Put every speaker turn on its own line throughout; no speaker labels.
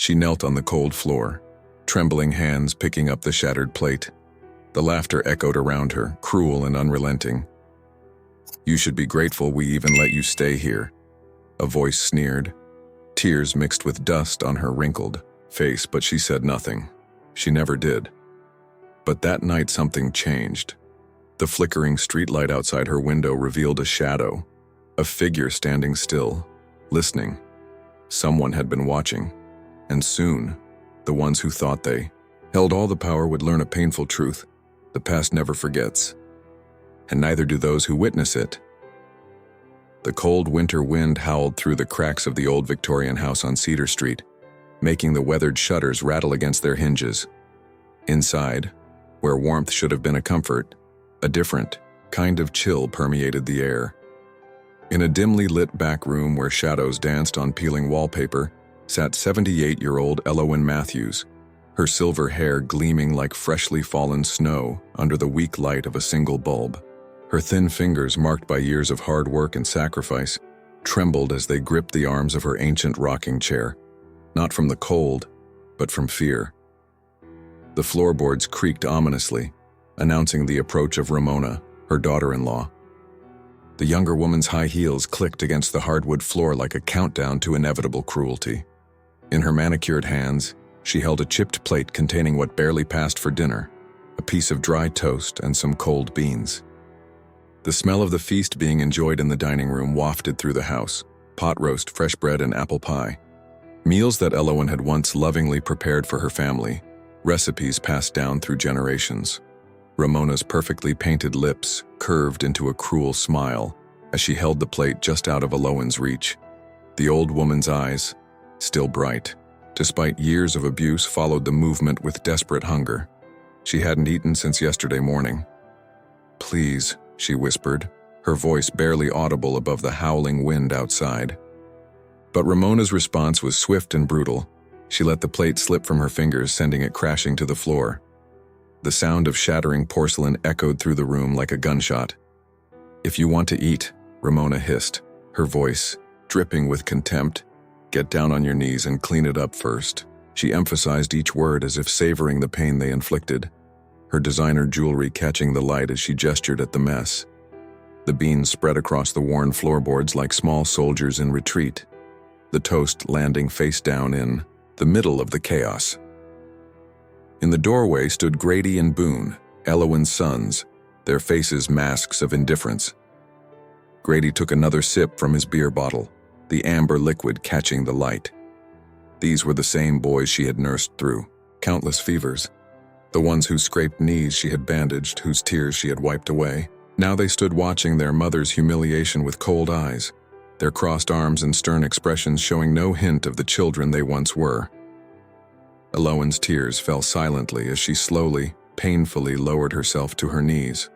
She knelt on the cold floor, trembling hands picking up the shattered plate. The laughter echoed around her, cruel and unrelenting. "You should be grateful we even let you stay here," a voice sneered. Tears mixed with dust on her wrinkled face, but she said nothing. She never did. But that night something changed. The flickering streetlight outside her window revealed a shadow, a figure standing still, listening. Someone had been watching, and soon, the ones who thought they held all the power would learn a painful truth. The past never forgets, and neither do those who witness it. The cold winter wind howled through the cracks of the old Victorian house on Cedar Street, making the weathered shutters rattle against their hinges. Inside, where warmth should have been a comfort, a different kind of chill permeated the air. In a dimly lit back room where shadows danced on peeling wallpaper, sat 78-year-old Elowen Matthews, her silver hair gleaming like freshly fallen snow under the weak light of a single bulb. Her thin fingers, marked by years of hard work and sacrifice, trembled as they gripped the arms of her ancient rocking chair, not from the cold, but from fear. The floorboards creaked ominously, announcing the approach of Ramona, her daughter-in-law. The younger woman's high heels clicked against the hardwood floor like a countdown to inevitable cruelty. In her manicured hands, she held a chipped plate containing what barely passed for dinner, a piece of dry toast and some cold beans. The smell of the feast being enjoyed in the dining room wafted through the house: pot roast, fresh bread, and apple pie. Meals that Elowen had once lovingly prepared for her family, recipes passed down through generations. Ramona's perfectly painted lips curved into a cruel smile as she held the plate just out of Elowen's reach. The old woman's eyes, still bright, despite years of abuse, followed the movement with desperate hunger. She hadn't eaten since yesterday morning. "Please," she whispered, her voice barely audible above the howling wind outside. But Ramona's response was swift and brutal. She let the plate slip from her fingers, sending it crashing to the floor. The sound of shattering porcelain echoed through the room like a gunshot. "If you want to eat," Ramona hissed, her voice dripping with contempt, "get down on your knees and clean it up first." She emphasized each word as if savoring the pain they inflicted, her designer jewelry catching the light as she gestured at the mess. The beans spread across the worn floorboards like small soldiers in retreat, the toast landing face down in the middle of the chaos. In the doorway stood Grady and Boone, Elowen's sons, their faces masks of indifference. Grady took another sip from his beer bottle, the amber liquid catching the light. These were the same boys she had nursed through countless fevers, the ones whose scraped knees she had bandaged, whose tears she had wiped away. Now they stood watching their mother's humiliation with cold eyes, their crossed arms and stern expressions showing no hint of the children they once were. Elowen's tears fell silently as she slowly, painfully lowered herself to her knees.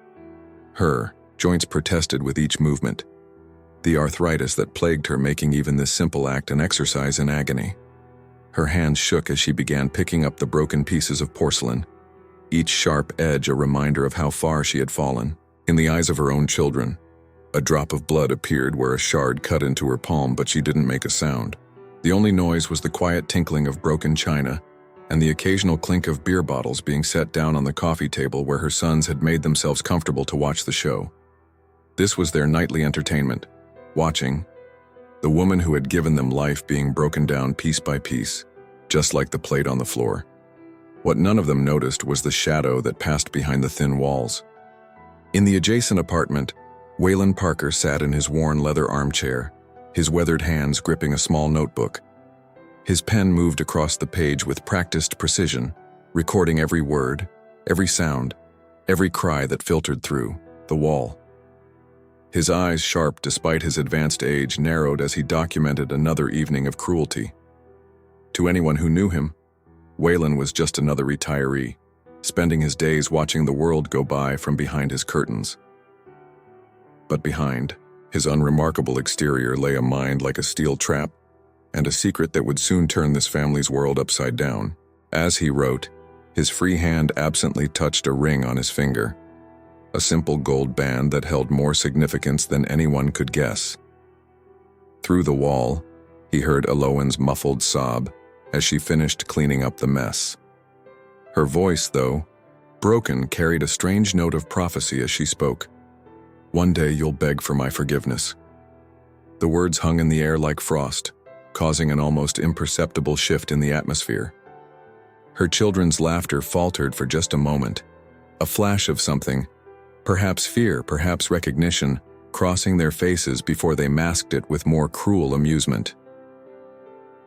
Her joints protested with each movement, the arthritis that plagued her making even this simple act an exercise in agony. Her hands shook as she began picking up the broken pieces of porcelain, each sharp edge a reminder of how far she had fallen. In the eyes of her own children, a drop of blood appeared where a shard cut into her palm, but she didn't make a sound. The only noise was the quiet tinkling of broken china and the occasional clink of beer bottles being set down on the coffee table where her sons had made themselves comfortable to watch the show. This was their nightly entertainment, watching the woman who had given them life being broken down piece by piece, just like the plate on the floor. What none of them noticed was the shadow that passed behind the thin walls. In the adjacent apartment, Waylon Parker sat in his worn leather armchair, his weathered hands gripping a small notebook. His pen moved across the page with practiced precision, recording every word, every sound, every cry that filtered through the wall. His eyes, sharp despite his advanced age, narrowed as he documented another evening of cruelty. To anyone who knew him, Waylon was just another retiree, spending his days watching the world go by from behind his curtains. But behind his unremarkable exterior lay a mind like a steel trap, and a secret that would soon turn this family's world upside down. As he wrote, his free hand absently touched a ring on his finger, a simple gold band that held more significance than anyone could guess. Through the wall, he heard Elowen's muffled sob, as she finished cleaning up the mess. Her voice, though broken, carried a strange note of prophecy as she spoke. "One day you'll beg for my forgiveness." The words hung in the air like frost, causing an almost imperceptible shift in the atmosphere. Her children's laughter faltered for just a moment, a flash of something, perhaps fear, perhaps recognition, crossing their faces before they masked it with more cruel amusement.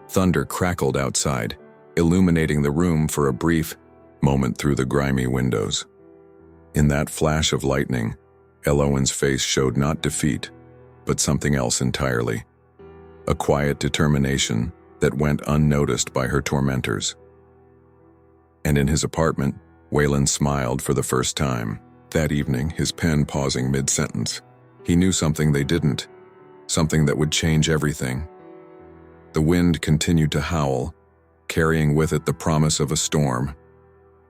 Thunder crackled outside, illuminating the room for a brief moment through the grimy windows. In that flash of lightning, Elowen's face showed not defeat, but something else entirely. A quiet determination that went unnoticed by her tormentors. And in his apartment, Waylon smiled for the first time. That evening, his pen pausing mid-sentence. He knew something they didn't, something that would change everything. The wind continued to howl, carrying with it the promise of a storm,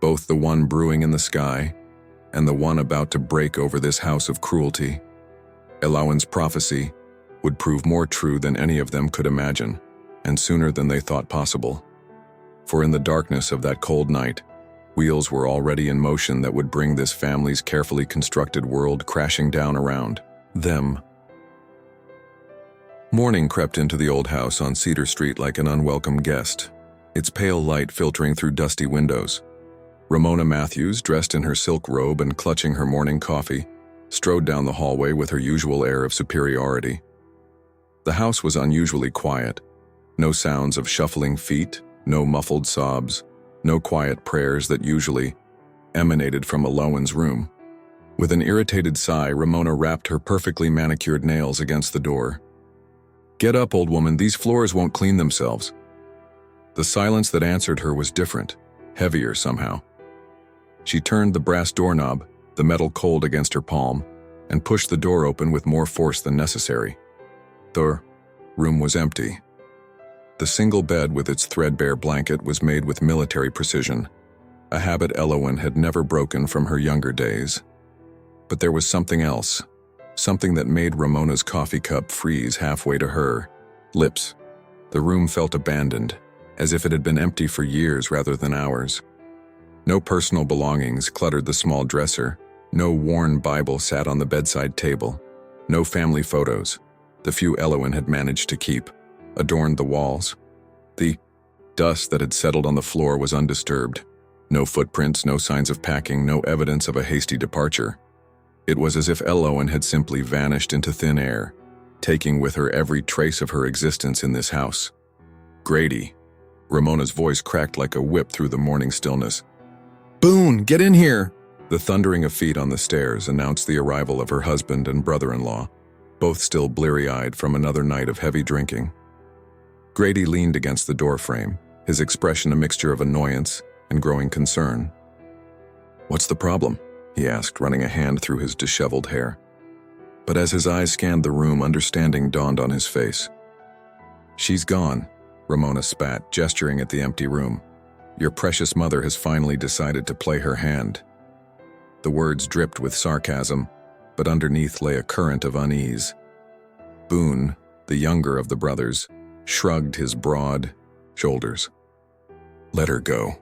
both the one brewing in the sky and the one about to break over this house of cruelty. Elowen's prophecy would prove more true than any of them could imagine, and sooner than they thought possible. For in the darkness of that cold night, wheels were already in motion that would bring this family's carefully constructed world crashing down around them. Morning crept into the old house on Cedar Street like an unwelcome guest, its pale light filtering through dusty windows. Ramona Matthews, dressed in her silk robe and clutching her morning coffee, strode down the hallway with her usual air of superiority. The house was unusually quiet. No sounds of shuffling feet, no muffled sobs, no quiet prayers that usually emanated from Elowen's room. With an irritated sigh, Ramona rapped her perfectly manicured nails against the door. "Get up, old woman, these floors won't clean themselves." The silence that answered her was different, heavier somehow. She turned the brass doorknob, the metal cold against her palm, and pushed the door open with more force than necessary. The room was empty. The single bed with its threadbare blanket was made with military precision, a habit Elowen had never broken from her younger days. But there was something else, something that made Ramona's coffee cup freeze halfway to her lips. The room felt abandoned, as if it had been empty for years rather than hours. No personal belongings cluttered the small dresser, no worn Bible sat on the bedside table, no family photos, the few Elowen had managed to keep, adorned the walls. The dust that had settled on the floor was undisturbed. No footprints, no signs of packing, no evidence of a hasty departure. It was as if Elowen had simply vanished into thin air, taking with her every trace of her existence in this house. "Grady." Ramona's voice cracked like a whip through the morning stillness. "Boone, get in here!" The thundering of feet on the stairs announced the arrival of her husband and brother-in-law, both still bleary-eyed from another night of heavy drinking. Grady leaned against the doorframe, his expression a mixture of annoyance and growing concern. "What's the problem?" he asked, running a hand through his disheveled hair. But as his eyes scanned the room, understanding dawned on his face. "She's gone," Ramona spat, gesturing at the empty room. "Your precious mother has finally decided to play her hand." The words dripped with sarcasm, but underneath lay a current of unease. Boone, the younger of the brothers, shrugged his broad shoulders. "Let her go,"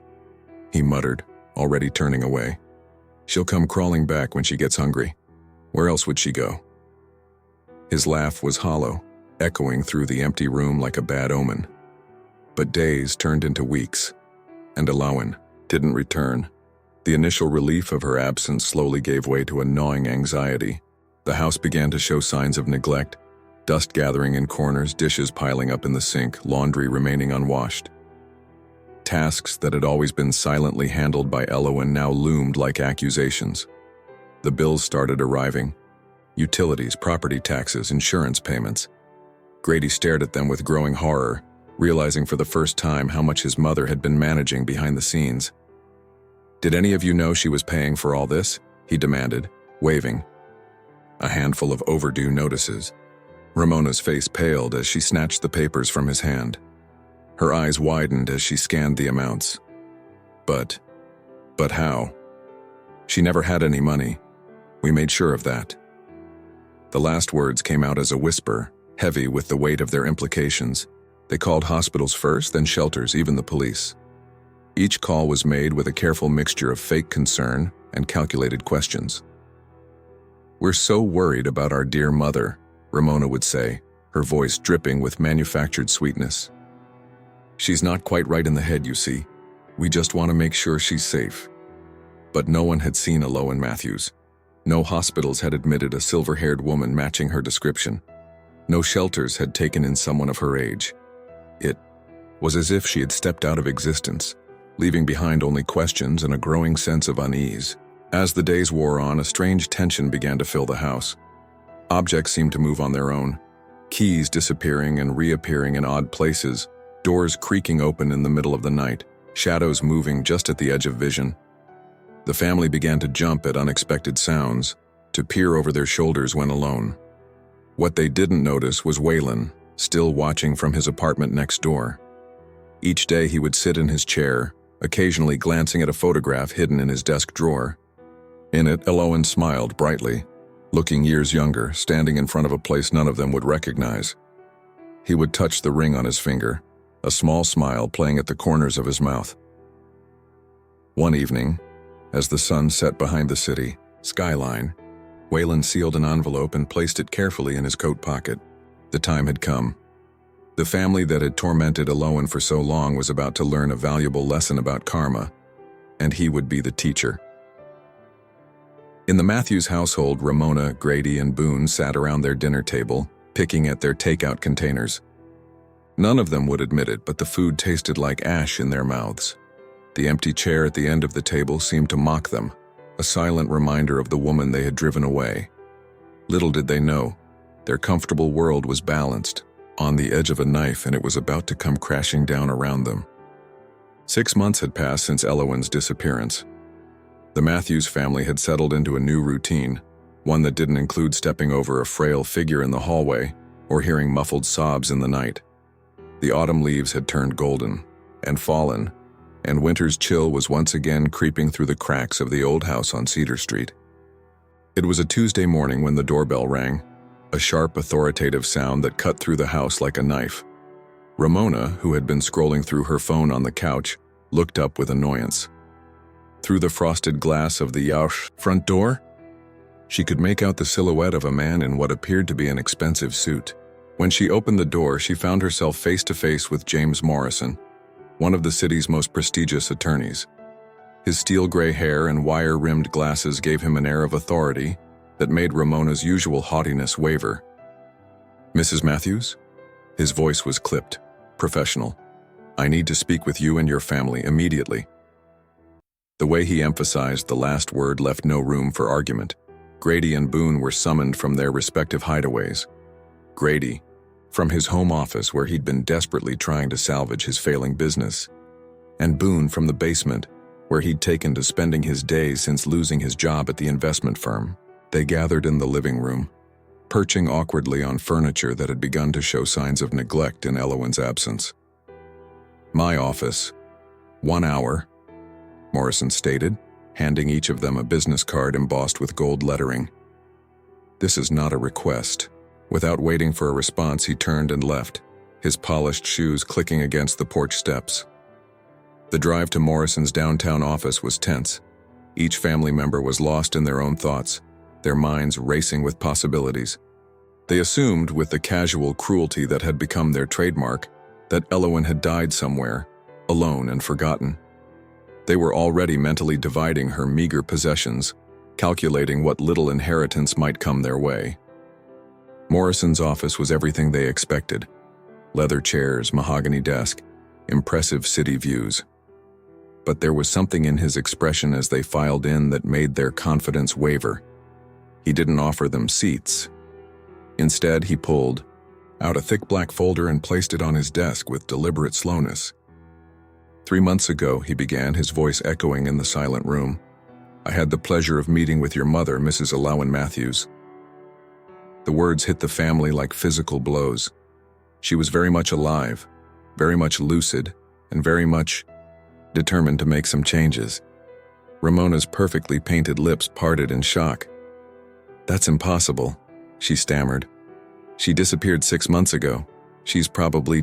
he muttered, already turning away. "She'll come crawling back when she gets hungry. Where else would she go?" His laugh was hollow, echoing through the empty room like a bad omen. But days turned into weeks, and Elowen didn't return. The initial relief of her absence slowly gave way to a gnawing anxiety. The house began to show signs of neglect, dust gathering in corners, dishes piling up in the sink, laundry remaining unwashed. Tasks that had always been silently handled by Elowen now loomed like accusations. The bills started arriving. Utilities, property taxes, insurance payments. Grady stared at them with growing horror, realizing for the first time how much his mother had been managing behind the scenes. "Did any of you know she was paying for all this?" he demanded, waving a handful of overdue notices. Ramona's face paled as she snatched the papers from his hand. Her eyes widened as she scanned the amounts. But how? She never had any money. We made sure of that." The last words came out as a whisper, heavy with the weight of their implications. They called hospitals first, then shelters, even the police. Each call was made with a careful mixture of fake concern and calculated questions. "We're so worried about our dear mother," Ramona would say, her voice dripping with manufactured sweetness. "She's not quite right in the head, you see. We just want to make sure she's safe." But no one had seen Aloan Matthews. No hospitals had admitted a silver-haired woman matching her description. No shelters had taken in someone of her age. It was as if she had stepped out of existence, leaving behind only questions and a growing sense of unease. As the days wore on, a strange tension began to fill the house. Objects seemed to move on their own, keys disappearing and reappearing in odd places, doors creaking open in the middle of the night, shadows moving just at the edge of vision. The family began to jump at unexpected sounds, to peer over their shoulders when alone. What they didn't notice was Waylon, still watching from his apartment next door. Each day he would sit in his chair, occasionally glancing at a photograph hidden in his desk drawer. In it, Aloan smiled brightly, looking years younger, standing in front of a place none of them would recognize. He would touch the ring on his finger, a small smile playing at the corners of his mouth. One evening, as the sun set behind the city skyline, Waylon sealed an envelope and placed it carefully in his coat pocket. The time had come. The family that had tormented Aloan for so long was about to learn a valuable lesson about karma, and he would be the teacher. In the Matthews household, Ramona, Grady, and Boone sat around their dinner table, picking at their takeout containers. None of them would admit it, but the food tasted like ash in their mouths. The empty chair at the end of the table seemed to mock them, a silent reminder of the woman they had driven away. Little did they know, their comfortable world was balanced, on the edge of a knife, and it was about to come crashing down around them. 6 months had passed since Aloan's disappearance. The Matthews family had settled into a new routine, one that didn't include stepping over a frail figure in the hallway or hearing muffled sobs in the night. The autumn leaves had turned golden and fallen, and winter's chill was once again creeping through the cracks of the old house on Cedar Street. It was a Tuesday morning when the doorbell rang, a sharp, authoritative sound that cut through the house like a knife. Ramona, who had been scrolling through her phone on the couch, looked up with annoyance. Through the frosted glass of the front door, she could make out the silhouette of a man in what appeared to be an expensive suit. When she opened the door, she found herself face to face with James Morrison, one of the city's most prestigious attorneys. His steel gray hair and wire-rimmed glasses gave him an air of authority that made Ramona's usual haughtiness waver. "Mrs. Matthews?" His voice was clipped, professional. "I need to speak with you and your family immediately." The way he emphasized the last word left no room for argument. Grady and Boone were summoned from their respective hideaways. Grady, from his home office where he'd been desperately trying to salvage his failing business, and Boone from the basement where he'd taken to spending his days since losing his job at the investment firm. They gathered in the living room, perching awkwardly on furniture that had begun to show signs of neglect in Aloan's absence. "My office. 1 hour," Morrison stated, handing each of them a business card embossed with gold lettering. "This is not a request." Without waiting for a response, he turned and left, his polished shoes clicking against the porch steps. The drive to Morrison's downtown office was tense. Each family member was lost in their own thoughts, their minds racing with possibilities. They assumed, with the casual cruelty that had become their trademark, that Aloan had died somewhere, alone and forgotten. They were already mentally dividing her meager possessions, calculating what little inheritance might come their way. Morrison's office was everything they expected. Leather chairs, mahogany desk, impressive city views. But there was something in his expression as they filed in that made their confidence waver. He didn't offer them seats. Instead, he pulled out a thick black folder and placed it on his desk with deliberate slowness. 3 months ago, he began, his voice echoing in the silent room. "I had the pleasure of meeting with your mother, Mrs. Aloan Matthews." The words hit the family like physical blows. She was very much alive, very much lucid, and very much determined to make some changes. Ramona's perfectly painted lips parted in shock. "That's impossible," she stammered. "She disappeared 6 months ago. She's probably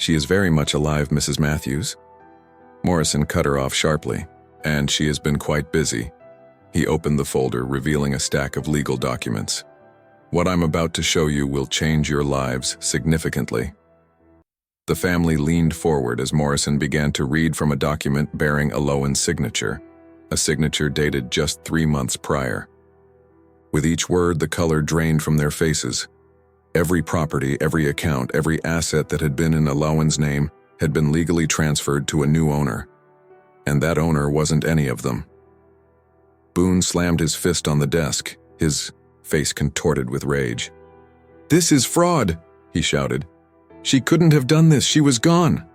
She is very much alive, Mrs. Matthews. Morrison cut her off sharply. And she has been quite busy. He opened the folder, revealing a stack of legal documents. What I'm about to show you will change your lives significantly. The family leaned forward as Morrison began to read from a document bearing Elowen's signature, a signature dated just 3 months prior. With each word, the color drained from their faces. Every property, every account, every asset that had been in Elowen's name had been legally transferred to a new owner. And that owner wasn't any of them. Boone slammed his fist on the desk, his face contorted with rage. "This is fraud," he shouted. "She couldn't have done this, she was gone."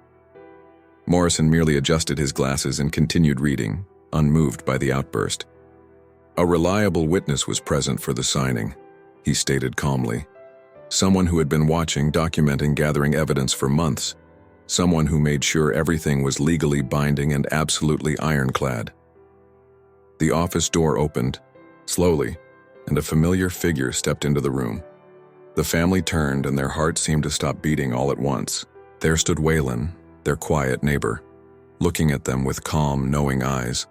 Morrison merely adjusted his glasses and continued reading, unmoved by the outburst. "A reliable witness was present for the signing," he stated calmly. "Someone who had been watching, documenting, gathering evidence for months. Someone who made sure everything was legally binding and absolutely ironclad." The office door opened, slowly, and a familiar figure stepped into the room. The family turned and their hearts seemed to stop beating all at once. There stood Waylon, their quiet neighbor, looking at them with calm, knowing eyes.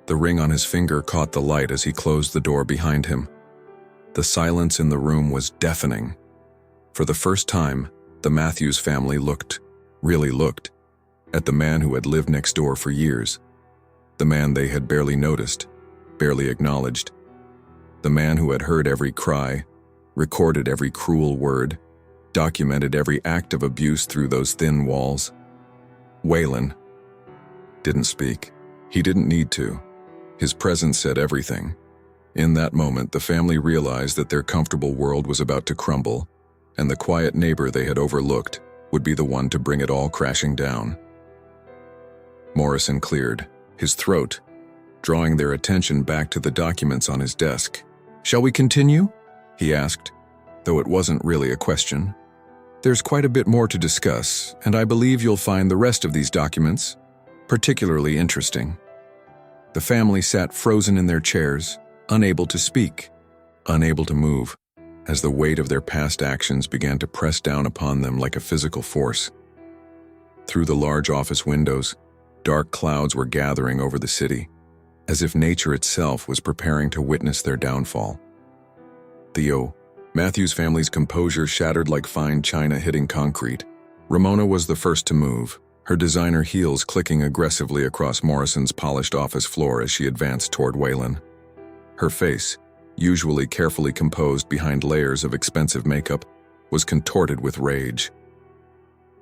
The ring on his finger caught the light as he closed the door behind him. The silence in the room was deafening. For the first time, the Matthews family really looked, at the man who had lived next door for years. The man they had barely noticed, barely acknowledged. The man who had heard every cry, recorded every cruel word, documented every act of abuse through those thin walls. Waylon didn't speak. He didn't need to. His presence said everything. In that moment, the family realized that their comfortable world was about to crumble, and the quiet neighbor they had overlooked would be the one to bring it all crashing down. Morrison cleared, his throat, drawing their attention back to the documents on his desk. "Shall we continue?" he asked, though it wasn't really a question. "There's quite a bit more to discuss, and I believe you'll find the rest of these documents particularly interesting." The family sat frozen in their chairs, unable to speak, unable to move, as the weight of their past actions began to press down upon them like a physical force. Through the large office windows, dark clouds were gathering over the city, as if nature itself was preparing to witness their downfall. Theo, Matthew's family's composure shattered like fine china hitting concrete. Ramona was the first to move, her designer heels clicking aggressively across Morrison's polished office floor as she advanced toward Waylon. Her face, usually carefully composed behind layers of expensive makeup, was contorted with rage.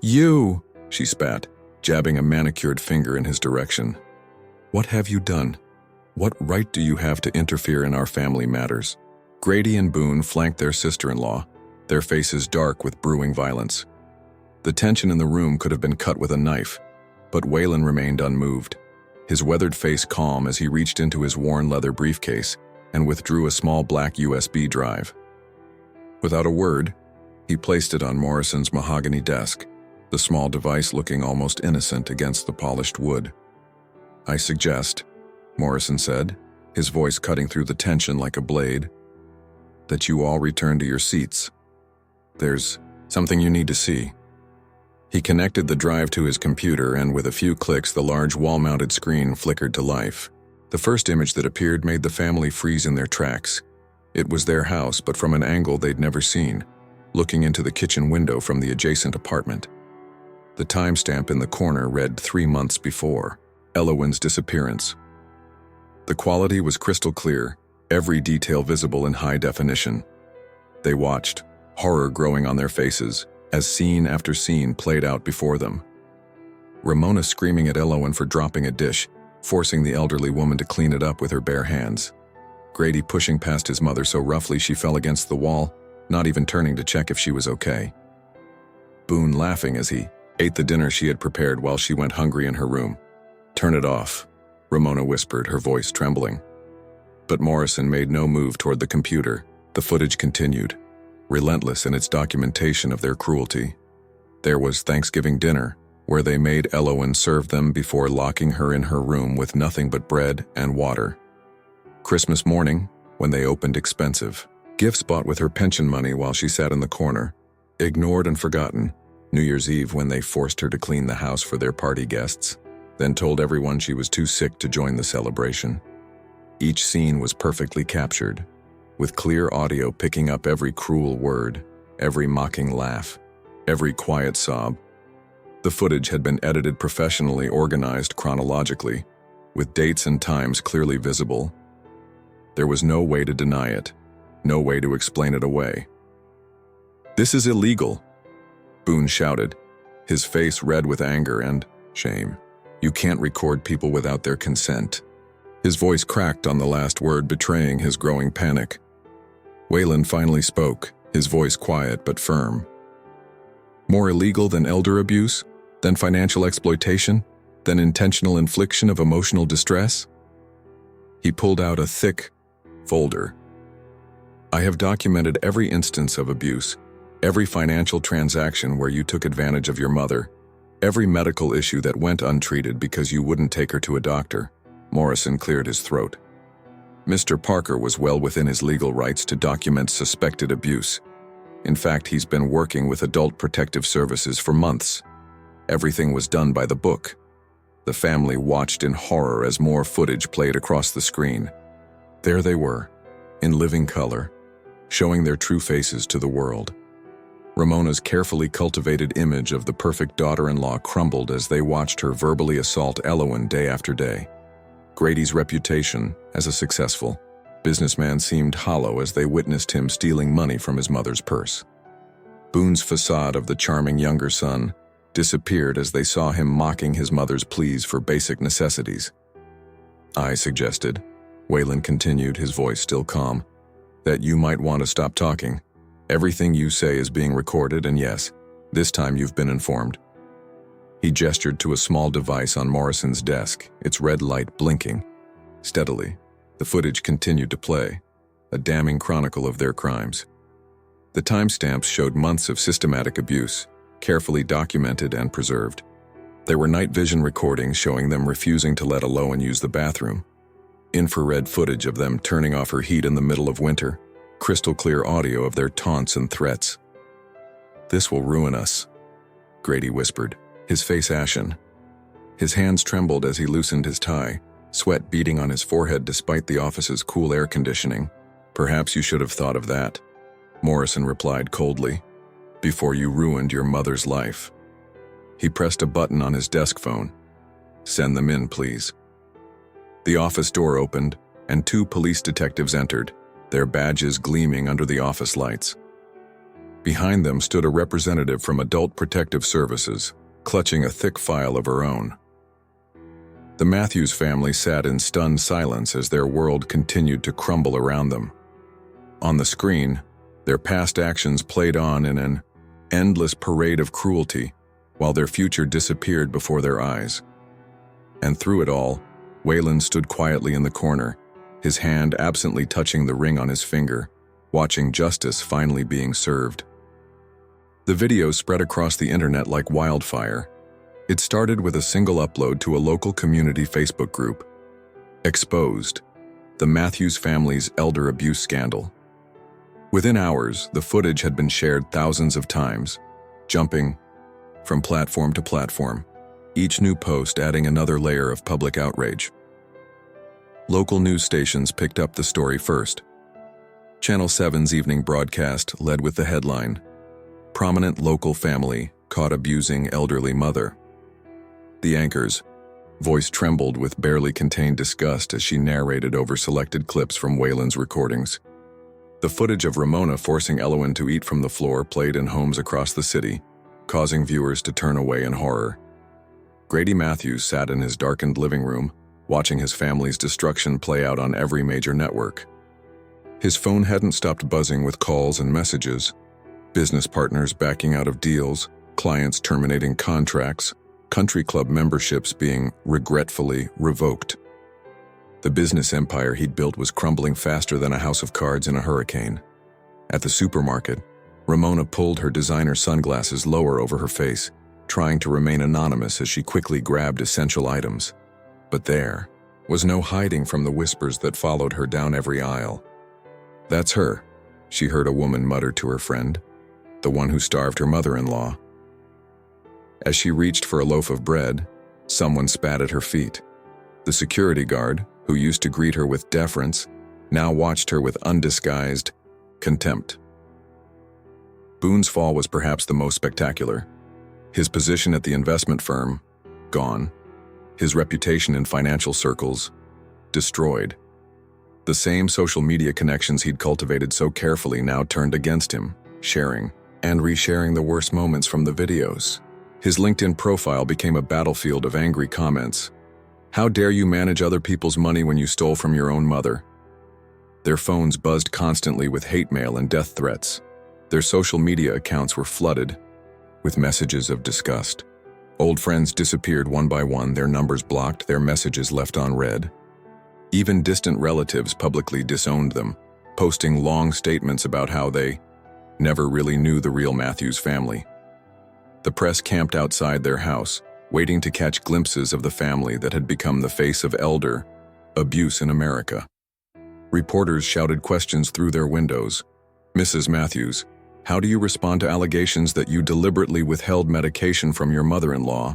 "You!" she spat, jabbing a manicured finger in his direction. "What have you done? What right do you have to interfere in our family matters?" Grady and Boone flanked their sister-in-law, their faces dark with brewing violence. The tension in the room could have been cut with a knife, but Waylon remained unmoved, his weathered face calm as he reached into his worn leather briefcase and withdrew a small black USB drive. Without a word, he placed it on Morrison's mahogany desk, the small device looking almost innocent against the polished wood. "I suggest," Morrison said, his voice cutting through the tension like a blade, "that you all return to your seats. There's something you need to see." He connected the drive to his computer, and with a few clicks, the large wall-mounted screen flickered to life. The first image that appeared made the family freeze in their tracks. It was their house, but from an angle they'd never seen, looking into the kitchen window from the adjacent apartment. The timestamp in the corner read 3 months before, Elowen's disappearance. The quality was crystal clear, every detail visible in high definition. They watched, horror growing on their faces, as scene after scene played out before them. Ramona screaming at Elowen for dropping a dish, forcing the elderly woman to clean it up with her bare hands. Grady pushing past his mother so roughly she fell against the wall, not even turning to check if she was okay. Boone laughing as he ate the dinner she had prepared while she went hungry in her room. "Turn it off," Ramona whispered, her voice trembling. But Morrison made no move toward the computer. The footage continued, relentless in its documentation of their cruelty. There was Thanksgiving dinner, where they made Elowen serve them before locking her in her room with nothing but bread and water. Christmas morning, when they opened expensive gifts bought with her pension money while she sat in the corner, ignored and forgotten, New Year's Eve when they forced her to clean the house for their party guests, then told everyone she was too sick to join the celebration. Each scene was perfectly captured, with clear audio picking up every cruel word, every mocking laugh, every quiet sob. The footage had been edited professionally, organized chronologically, with dates and times clearly visible. There was no way to deny it, no way to explain it away. "This is illegal," Boone shouted, his face red with anger and shame. "You can't record people without their consent." His voice cracked on the last word, betraying his growing panic. Waylon finally spoke, his voice quiet but firm. "More illegal than elder abuse? Than financial exploitation? Than intentional infliction of emotional distress?" He pulled out a thick folder. "I have documented every instance of abuse, every financial transaction where you took advantage of your mother, every medical issue that went untreated because you wouldn't take her to a doctor." Morrison cleared his throat. Mr. Parker was well within his legal rights to document suspected abuse. In fact, he's been working with Adult Protective Services for months. Everything was done by the book. The family watched in horror as more footage played across the screen. There they were, in living color, showing their true faces to the world. Ramona's carefully cultivated image of the perfect daughter-in-law crumbled as they watched her verbally assault Elowen day after day. Grady's reputation as a successful businessman seemed hollow as they witnessed him stealing money from his mother's purse. Boone's facade of the charming younger son disappeared as they saw him mocking his mother's pleas for basic necessities. "I suggested," Waylon continued, his voice still calm, "that you might want to stop talking. Everything you say is being recorded, and yes, this time you've been informed." He gestured to a small device on Morrison's desk, its red light blinking. Steadily, the footage continued to play, a damning chronicle of their crimes. The timestamps showed months of systematic abuse, carefully documented and preserved. There were night vision recordings showing them refusing to let Elowen use the bathroom, infrared footage of them turning off her heat in the middle of winter, crystal clear audio of their taunts and threats. "This will ruin us," Grady whispered, his face ashen. His hands trembled as he loosened his tie, sweat beading on his forehead despite the office's cool air conditioning. "Perhaps you should have thought of that," Morrison replied coldly, "before you ruined your mother's life." He pressed a button on his desk phone. "Send them in, please." The office door opened, and two police detectives entered, their badges gleaming under the office lights. Behind them stood a representative from Adult Protective Services, clutching a thick file of her own. The Matthews family sat in stunned silence as their world continued to crumble around them. On the screen, their past actions played on in an endless parade of cruelty, while their future disappeared before their eyes. And through it all, Waylon stood quietly in the corner, his hand absently touching the ring on his finger, watching justice finally being served. The video spread across the internet like wildfire. It started with a single upload to a local community Facebook group. Exposed: the Matthews family's elder abuse scandal. Within hours, the footage had been shared thousands of times, jumping from platform to platform, each new post adding another layer of public outrage. Local news stations picked up the story first. Channel 7's evening broadcast led with the headline, "Prominent local family caught abusing elderly mother." The anchor's voice trembled with barely contained disgust as she narrated over selected clips from Waylon's recordings. The footage of Ramona forcing Elowen to eat from the floor played in homes across the city, causing viewers to turn away in horror. Grady Matthews sat in his darkened living room, watching his family's destruction play out on every major network. His phone hadn't stopped buzzing with calls and messages, business partners backing out of deals, clients terminating contracts, country club memberships being regretfully revoked. The business empire he'd built was crumbling faster than a house of cards in a hurricane. At the supermarket, Ramona pulled her designer sunglasses lower over her face, trying to remain anonymous as she quickly grabbed essential items. But there was no hiding from the whispers that followed her down every aisle. "That's her," she heard a woman mutter to her friend, "the one who starved her mother-in-law." As she reached for a loaf of bread, someone spat at her feet. The security guard, who used to greet her with deference, now watched her with undisguised contempt. Boone's fall was perhaps the most spectacular. His position at the investment firm, gone. His reputation in financial circles, destroyed. The same social media connections he'd cultivated so carefully now turned against him, sharing and resharing the worst moments from the videos. His LinkedIn profile became a battlefield of angry comments. How dare you manage other people's money when you stole from your own mother? Their phones buzzed constantly with hate mail and death threats. Their social media accounts were flooded with messages of disgust. Old friends disappeared one by one, their numbers blocked, their messages left unread. Even distant relatives publicly disowned them, posting long statements about how they never really knew the real Matthews family. The press camped outside their house, waiting to catch glimpses of the family that had become the face of elder abuse in America. Reporters shouted questions through their windows. Mrs. Matthews, how do you respond to allegations that you deliberately withheld medication from your mother-in-law?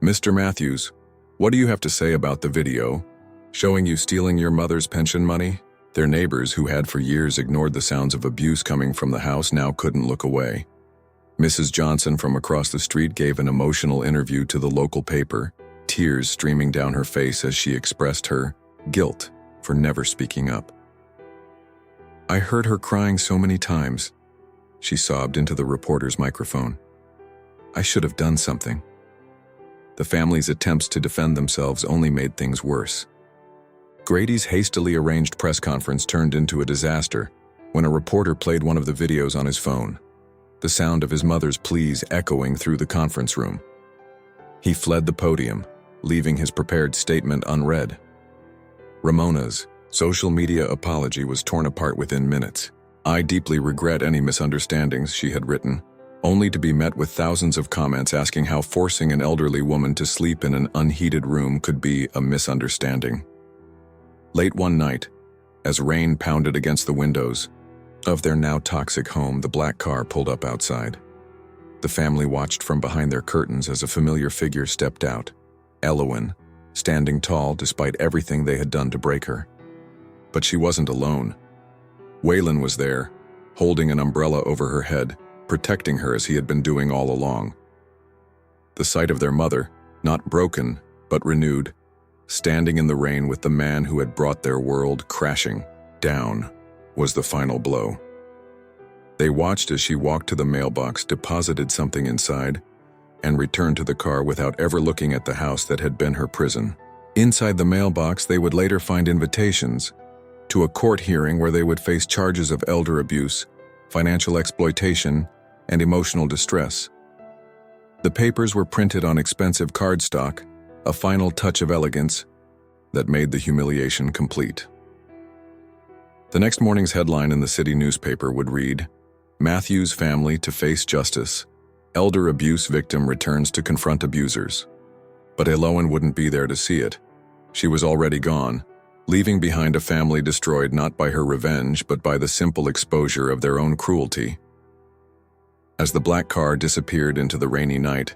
Mr. Matthews, what do you have to say about the video showing you stealing your mother's pension money? Their neighbors, who had for years ignored the sounds of abuse coming from the house, now couldn't look away. Mrs. Johnson from across the street gave an emotional interview to the local paper, tears streaming down her face as she expressed her guilt for never speaking up. I heard her crying so many times, she sobbed into the reporter's microphone. I should have done something. The family's attempts to defend themselves only made things worse. Grady's hastily arranged press conference turned into a disaster when a reporter played one of the videos on his phone, the sound of his mother's pleas echoing through the conference room. He fled the podium, leaving his prepared statement unread. Ramona's social media apology was torn apart within minutes. I deeply regret any misunderstandings, she had written, only to be met with thousands of comments asking how forcing an elderly woman to sleep in an unheated room could be a misunderstanding. Late one night, as rain pounded against the windows of their now toxic home, the black car pulled up outside. The family watched from behind their curtains as a familiar figure stepped out, Elowen, standing tall despite everything they had done to break her. But she wasn't alone. Waylon was there, holding an umbrella over her head, protecting her as he had been doing all along. The sight of their mother, not broken, but renewed, standing in the rain with the man who had brought their world crashing down, was the final blow. They watched as she walked to the mailbox, deposited something inside, and returned to the car without ever looking at the house that had been her prison. Inside the mailbox, they would later find invitations to a court hearing where they would face charges of elder abuse, financial exploitation, and emotional distress. The papers were printed on expensive cardstock, a final touch of elegance that made the humiliation complete. The next morning's headline in the city newspaper would read, Matthews family to face justice. Elder abuse victim returns to confront abusers. But Elowen wouldn't be there to see it. She was already gone, leaving behind a family destroyed not by her revenge but by the simple exposure of their own cruelty. As the black car disappeared into the rainy night,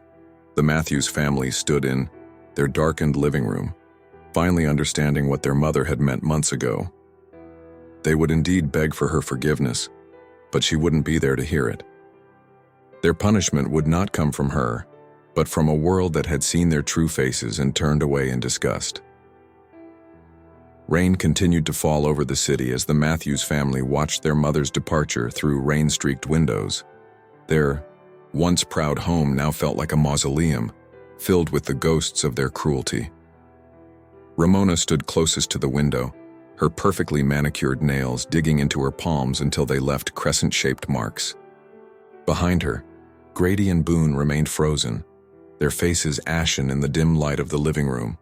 the Matthews family stood in their darkened living room, finally understanding what their mother had meant months ago. They would indeed beg for her forgiveness, but she wouldn't be there to hear it. Their punishment would not come from her, but from a world that had seen their true faces and turned away in disgust. Rain continued to fall over the city as the Matthews family watched their mother's departure through rain-streaked windows. Their once proud home now felt like a mausoleum, filled with the ghosts of their cruelty. Ramona stood closest to the window, her perfectly manicured nails digging into her palms until they left crescent-shaped marks. Behind her, Grady and Boone remained frozen, their faces ashen in the dim light of the living room.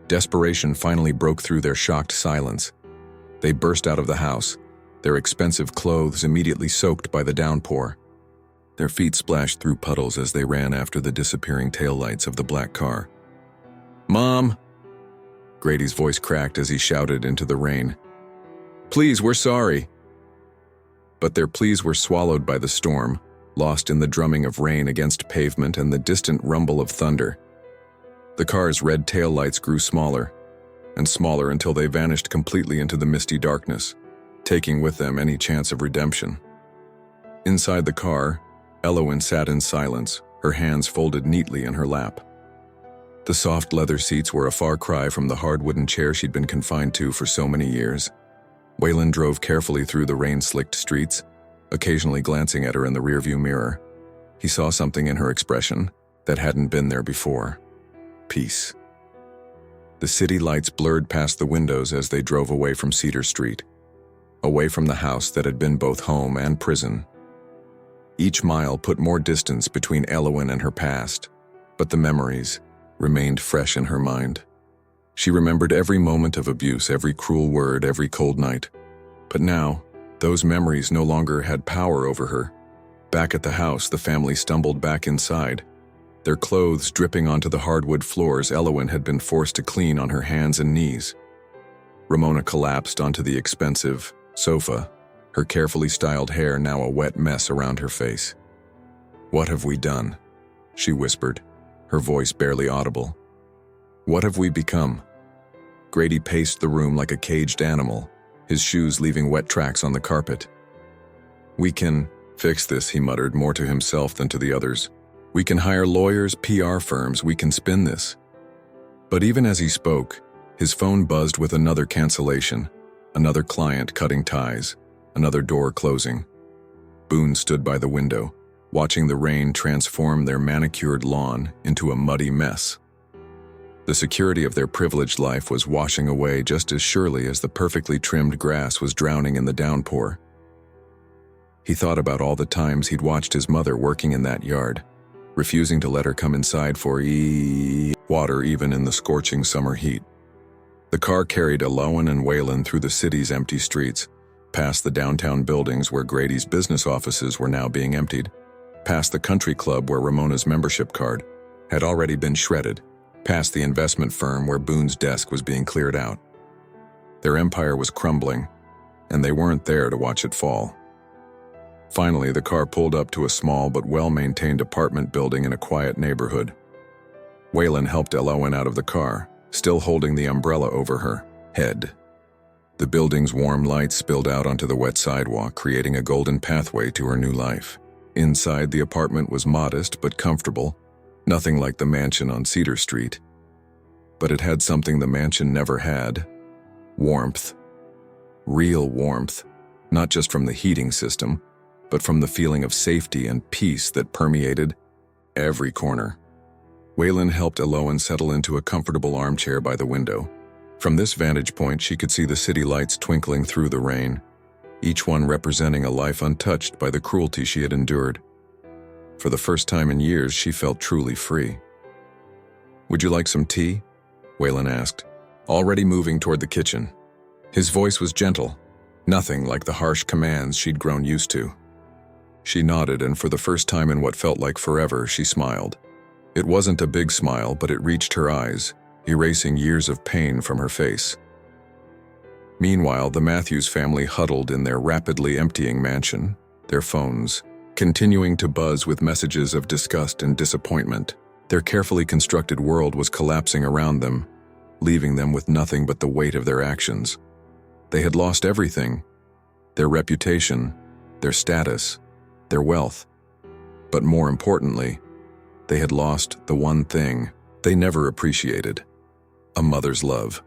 Desperation finally broke through their shocked silence. They burst out of the house, their expensive clothes immediately soaked by the downpour. Their feet splashed through puddles as they ran after the disappearing taillights of the black car. "Mom!" Grady's voice cracked as he shouted into the rain. "Please, we're sorry." But their pleas were swallowed by the storm, lost in the drumming of rain against pavement and the distant rumble of thunder. The car's red taillights grew smaller and smaller until they vanished completely into the misty darkness, taking with them any chance of redemption. Inside the car, Elowen sat in silence, her hands folded neatly in her lap. The soft leather seats were a far cry from the hard wooden chair she'd been confined to for so many years. Waylon drove carefully through the rain-slicked streets, occasionally glancing at her in the rearview mirror. He saw something in her expression that hadn't been there before. Peace. The city lights blurred past the windows as they drove away from Cedar Street, away from the house that had been both home and prison. Each mile put more distance between Elowen and her past, but the memories remained fresh in her mind. She remembered every moment of abuse, every cruel word, every cold night. But now, those memories no longer had power over her. Back at the house, the family stumbled back inside. Their clothes dripping onto the hardwood floors Elowen had been forced to clean on her hands and knees. Ramona collapsed onto the expensive sofa, her carefully styled hair now a wet mess around her face. "What have we done?" she whispered, her voice barely audible. "What have we become?" Grady paced the room like a caged animal, his shoes leaving wet tracks on the carpet. "We can fix this," he muttered, more to himself than to the others. "We can hire lawyers, PR firms, we can spin this." But even as he spoke, his phone buzzed with another cancellation, another client cutting ties, another door closing. Boone stood by the window, watching the rain transform their manicured lawn into a muddy mess. The security of their privileged life was washing away just as surely as the perfectly trimmed grass was drowning in the downpour. He thought about all the times he'd watched his mother working in that yard, refusing to let her come inside for water even in the scorching summer heat. The car carried Elowen and Waylon through the city's empty streets, past the downtown buildings where Grady's business offices were now being emptied, past the country club where Ramona's membership card had already been shredded, past the investment firm where Boone's desk was being cleared out. Their empire was crumbling, and they weren't there to watch it fall. Finally, the car pulled up to a small but well-maintained apartment building in a quiet neighborhood. Waylon helped Elowen out of the car, still holding the umbrella over her head. The building's warm lights spilled out onto the wet sidewalk, creating a golden pathway to her new life. Inside, the apartment was modest but comfortable, nothing like the mansion on Cedar Street. But it had something the mansion never had: warmth. Real warmth, not just from the heating system, but from the feeling of safety and peace that permeated every corner. Waylon helped Elowen settle into a comfortable armchair by the window. From this vantage point, she could see the city lights twinkling through the rain, each one representing a life untouched by the cruelty she had endured. For the first time in years, she felt truly free. "Would you like some tea?" Waylon asked, already moving toward the kitchen. His voice was gentle, nothing like the harsh commands she'd grown used to. She nodded, and for the first time in what felt like forever, she smiled. It wasn't a big smile, but it reached her eyes, erasing years of pain from her face. Meanwhile, the Matthews family huddled in their rapidly emptying mansion, their phones continuing to buzz with messages of disgust and disappointment. Their carefully constructed world was collapsing around them, leaving them with nothing but the weight of their actions. They had lost everything: their reputation, their status, their wealth. But more importantly, they had lost the one thing they never appreciated: a mother's love.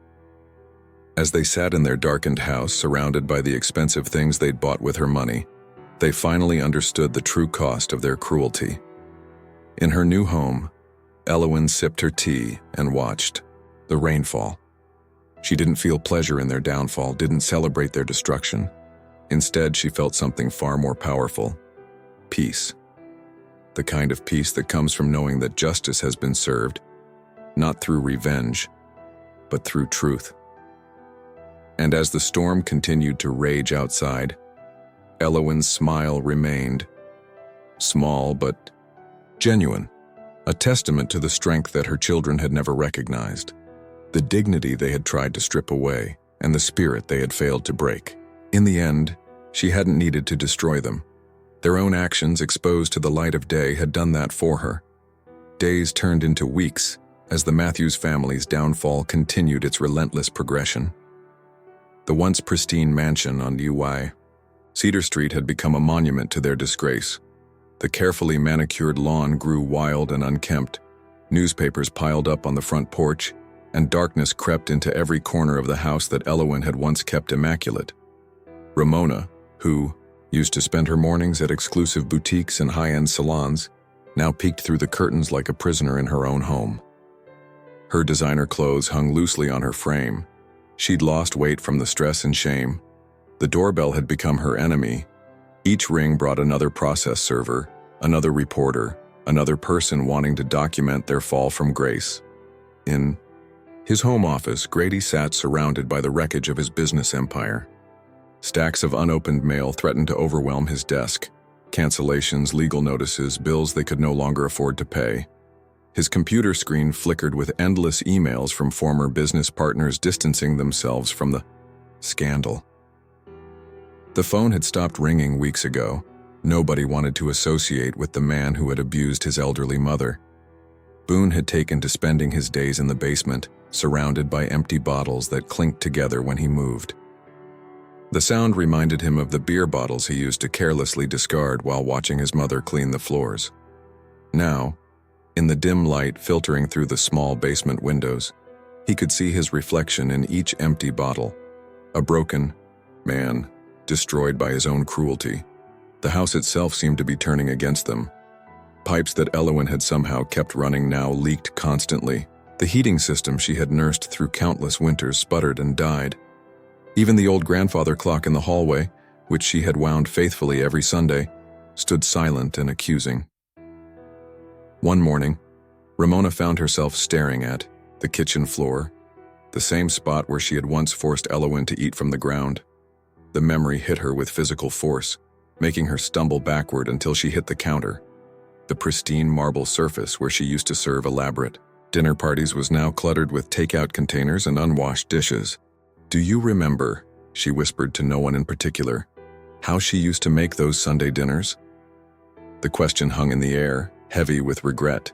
As they sat in their darkened house, surrounded by the expensive things they'd bought with her money, they finally understood the true cost of their cruelty. In her new home, Elowen sipped her tea and watched the rainfall. She didn't feel pleasure in their downfall, didn't celebrate their destruction. Instead, she felt something far more powerful: peace. The kind of peace that comes from knowing that justice has been served, not through revenge, but through truth. And as the storm continued to rage outside, Elowen's smile remained, small but genuine, a testament to the strength that her children had never recognized, the dignity they had tried to strip away, and the spirit they had failed to break. In the end, she hadn't needed to destroy them. Their own actions exposed to the light of day had done that for her. Days turned into weeks as the Matthews family's downfall continued its relentless progression. The once pristine mansion on UI Cedar Street had become a monument to their disgrace. The carefully manicured lawn grew wild and unkempt. Newspapers piled up on the front porch, and darkness crept into every corner of the house that Elowen had once kept immaculate. Ramona, who used to spend her mornings at exclusive boutiques and high-end salons, now peeked through the curtains like a prisoner in her own home. Her designer clothes hung loosely on her frame. She'd lost weight from the stress and shame. The doorbell had become her enemy. Each ring brought another process server, another reporter, another person wanting to document their fall from grace. In his home office, Grady sat surrounded by the wreckage of his business empire. Stacks of unopened mail threatened to overwhelm his desk. Cancellations, legal notices, bills they could no longer afford to pay. His computer screen flickered with endless emails from former business partners distancing themselves from the scandal. The phone had stopped ringing weeks ago. Nobody wanted to associate with the man who had abused his elderly mother. Boone had taken to spending his days in the basement, surrounded by empty bottles that clinked together when he moved. The sound reminded him of the beer bottles he used to carelessly discard while watching his mother clean the floors. Now, in the dim light filtering through the small basement windows, he could see his reflection in each empty bottle. A broken man, destroyed by his own cruelty. The house itself seemed to be turning against them. Pipes that Elowen had somehow kept running now leaked constantly. The heating system she had nursed through countless winters sputtered and died. Even the old grandfather clock in the hallway, which she had wound faithfully every Sunday, stood silent and accusing. One morning, Ramona found herself staring at the kitchen floor, the same spot where she had once forced Elowen to eat from the ground. The memory hit her with physical force, making her stumble backward until she hit the counter. The pristine marble surface where she used to serve elaborate dinner parties was now cluttered with takeout containers and unwashed dishes. "Do you remember," she whispered to no one in particular, "how she used to make those Sunday dinners?" The question hung in the air, heavy with regret.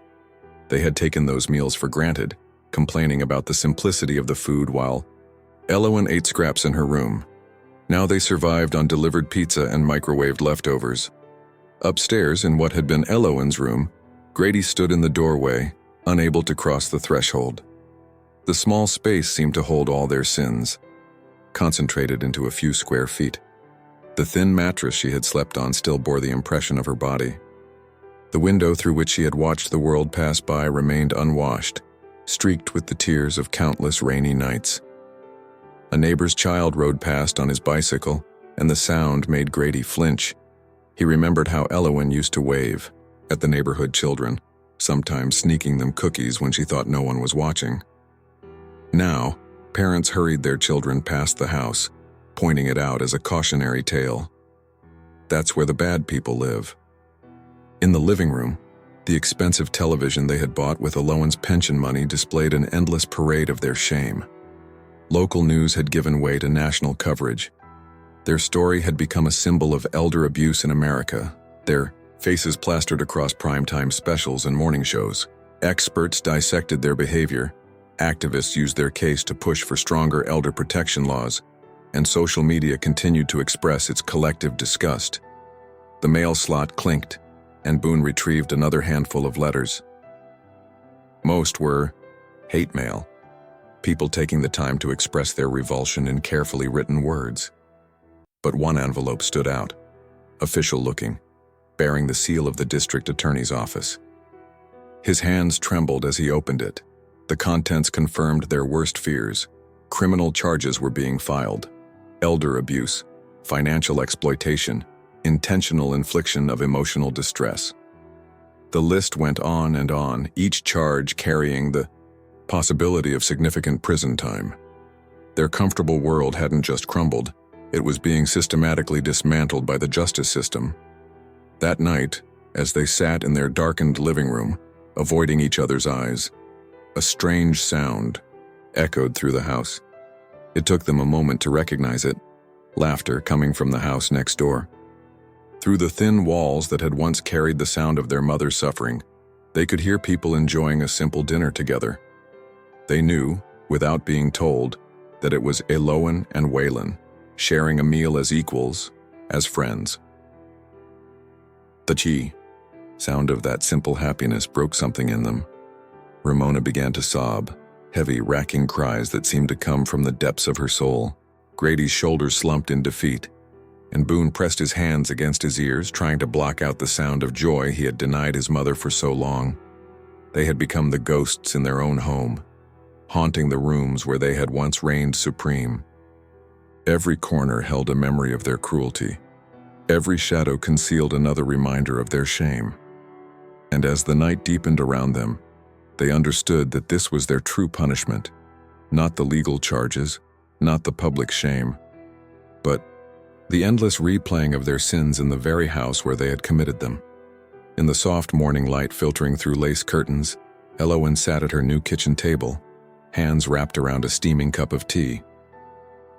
They had taken those meals for granted, complaining about the simplicity of the food while Elowen ate scraps in her room. Now they survived on delivered pizza and microwaved leftovers. Upstairs, in what had been Elowen's room, Grady stood in the doorway, unable to cross the threshold. The small space seemed to hold all their sins, concentrated into a few square feet. The thin mattress she had slept on still bore the impression of her body. The window through which she had watched the world pass by remained unwashed, streaked with the tears of countless rainy nights. A neighbor's child rode past on his bicycle, and the sound made Grady flinch. He remembered how Elowen used to wave at the neighborhood children, sometimes sneaking them cookies when she thought no one was watching. Now, parents hurried their children past the house, pointing it out as a cautionary tale. That's where the bad people live. In the living room, the expensive television they had bought with Elowen's pension money displayed an endless parade of their shame. Local news had given way to national coverage. Their story had become a symbol of elder abuse in America, their faces plastered across primetime specials and morning shows. Experts dissected their behavior, activists used their case to push for stronger elder protection laws, and social media continued to express its collective disgust. The mail slot clinked, and Boone retrieved another handful of letters. Most were hate mail, people taking the time to express their revulsion in carefully written words. But one envelope stood out, official-looking, bearing the seal of the district attorney's office. His hands trembled as he opened it. The contents confirmed their worst fears. Criminal charges were being filed. Elder abuse, financial exploitation, intentional infliction of emotional distress. The list went on and on, each charge carrying the possibility of significant prison time. Their comfortable world hadn't just crumbled, it was being systematically dismantled by the justice system. That night, as they sat in their darkened living room, avoiding each other's eyes, a strange sound echoed through the house. It took them a moment to recognize it, laughter coming from the house next door. Through the thin walls that had once carried the sound of their mother's suffering, they could hear people enjoying a simple dinner together. They knew, without being told, that it was Elowen and Waylon, sharing a meal as equals, as friends. The chi sound of that simple happiness broke something in them. Ramona began to sob, heavy, racking cries that seemed to come from the depths of her soul. Grady's shoulders slumped in defeat, and Boone pressed his hands against his ears, trying to block out the sound of joy he had denied his mother for so long. They had become the ghosts in their own home, haunting the rooms where they had once reigned supreme. Every corner held a memory of their cruelty. Every shadow concealed another reminder of their shame. And as the night deepened around them, they understood that this was their true punishment, not the legal charges, not the public shame, but the endless replaying of their sins in the very house where they had committed them. In the soft morning light filtering through lace curtains, Elowen sat at her new kitchen table, hands wrapped around a steaming cup of tea.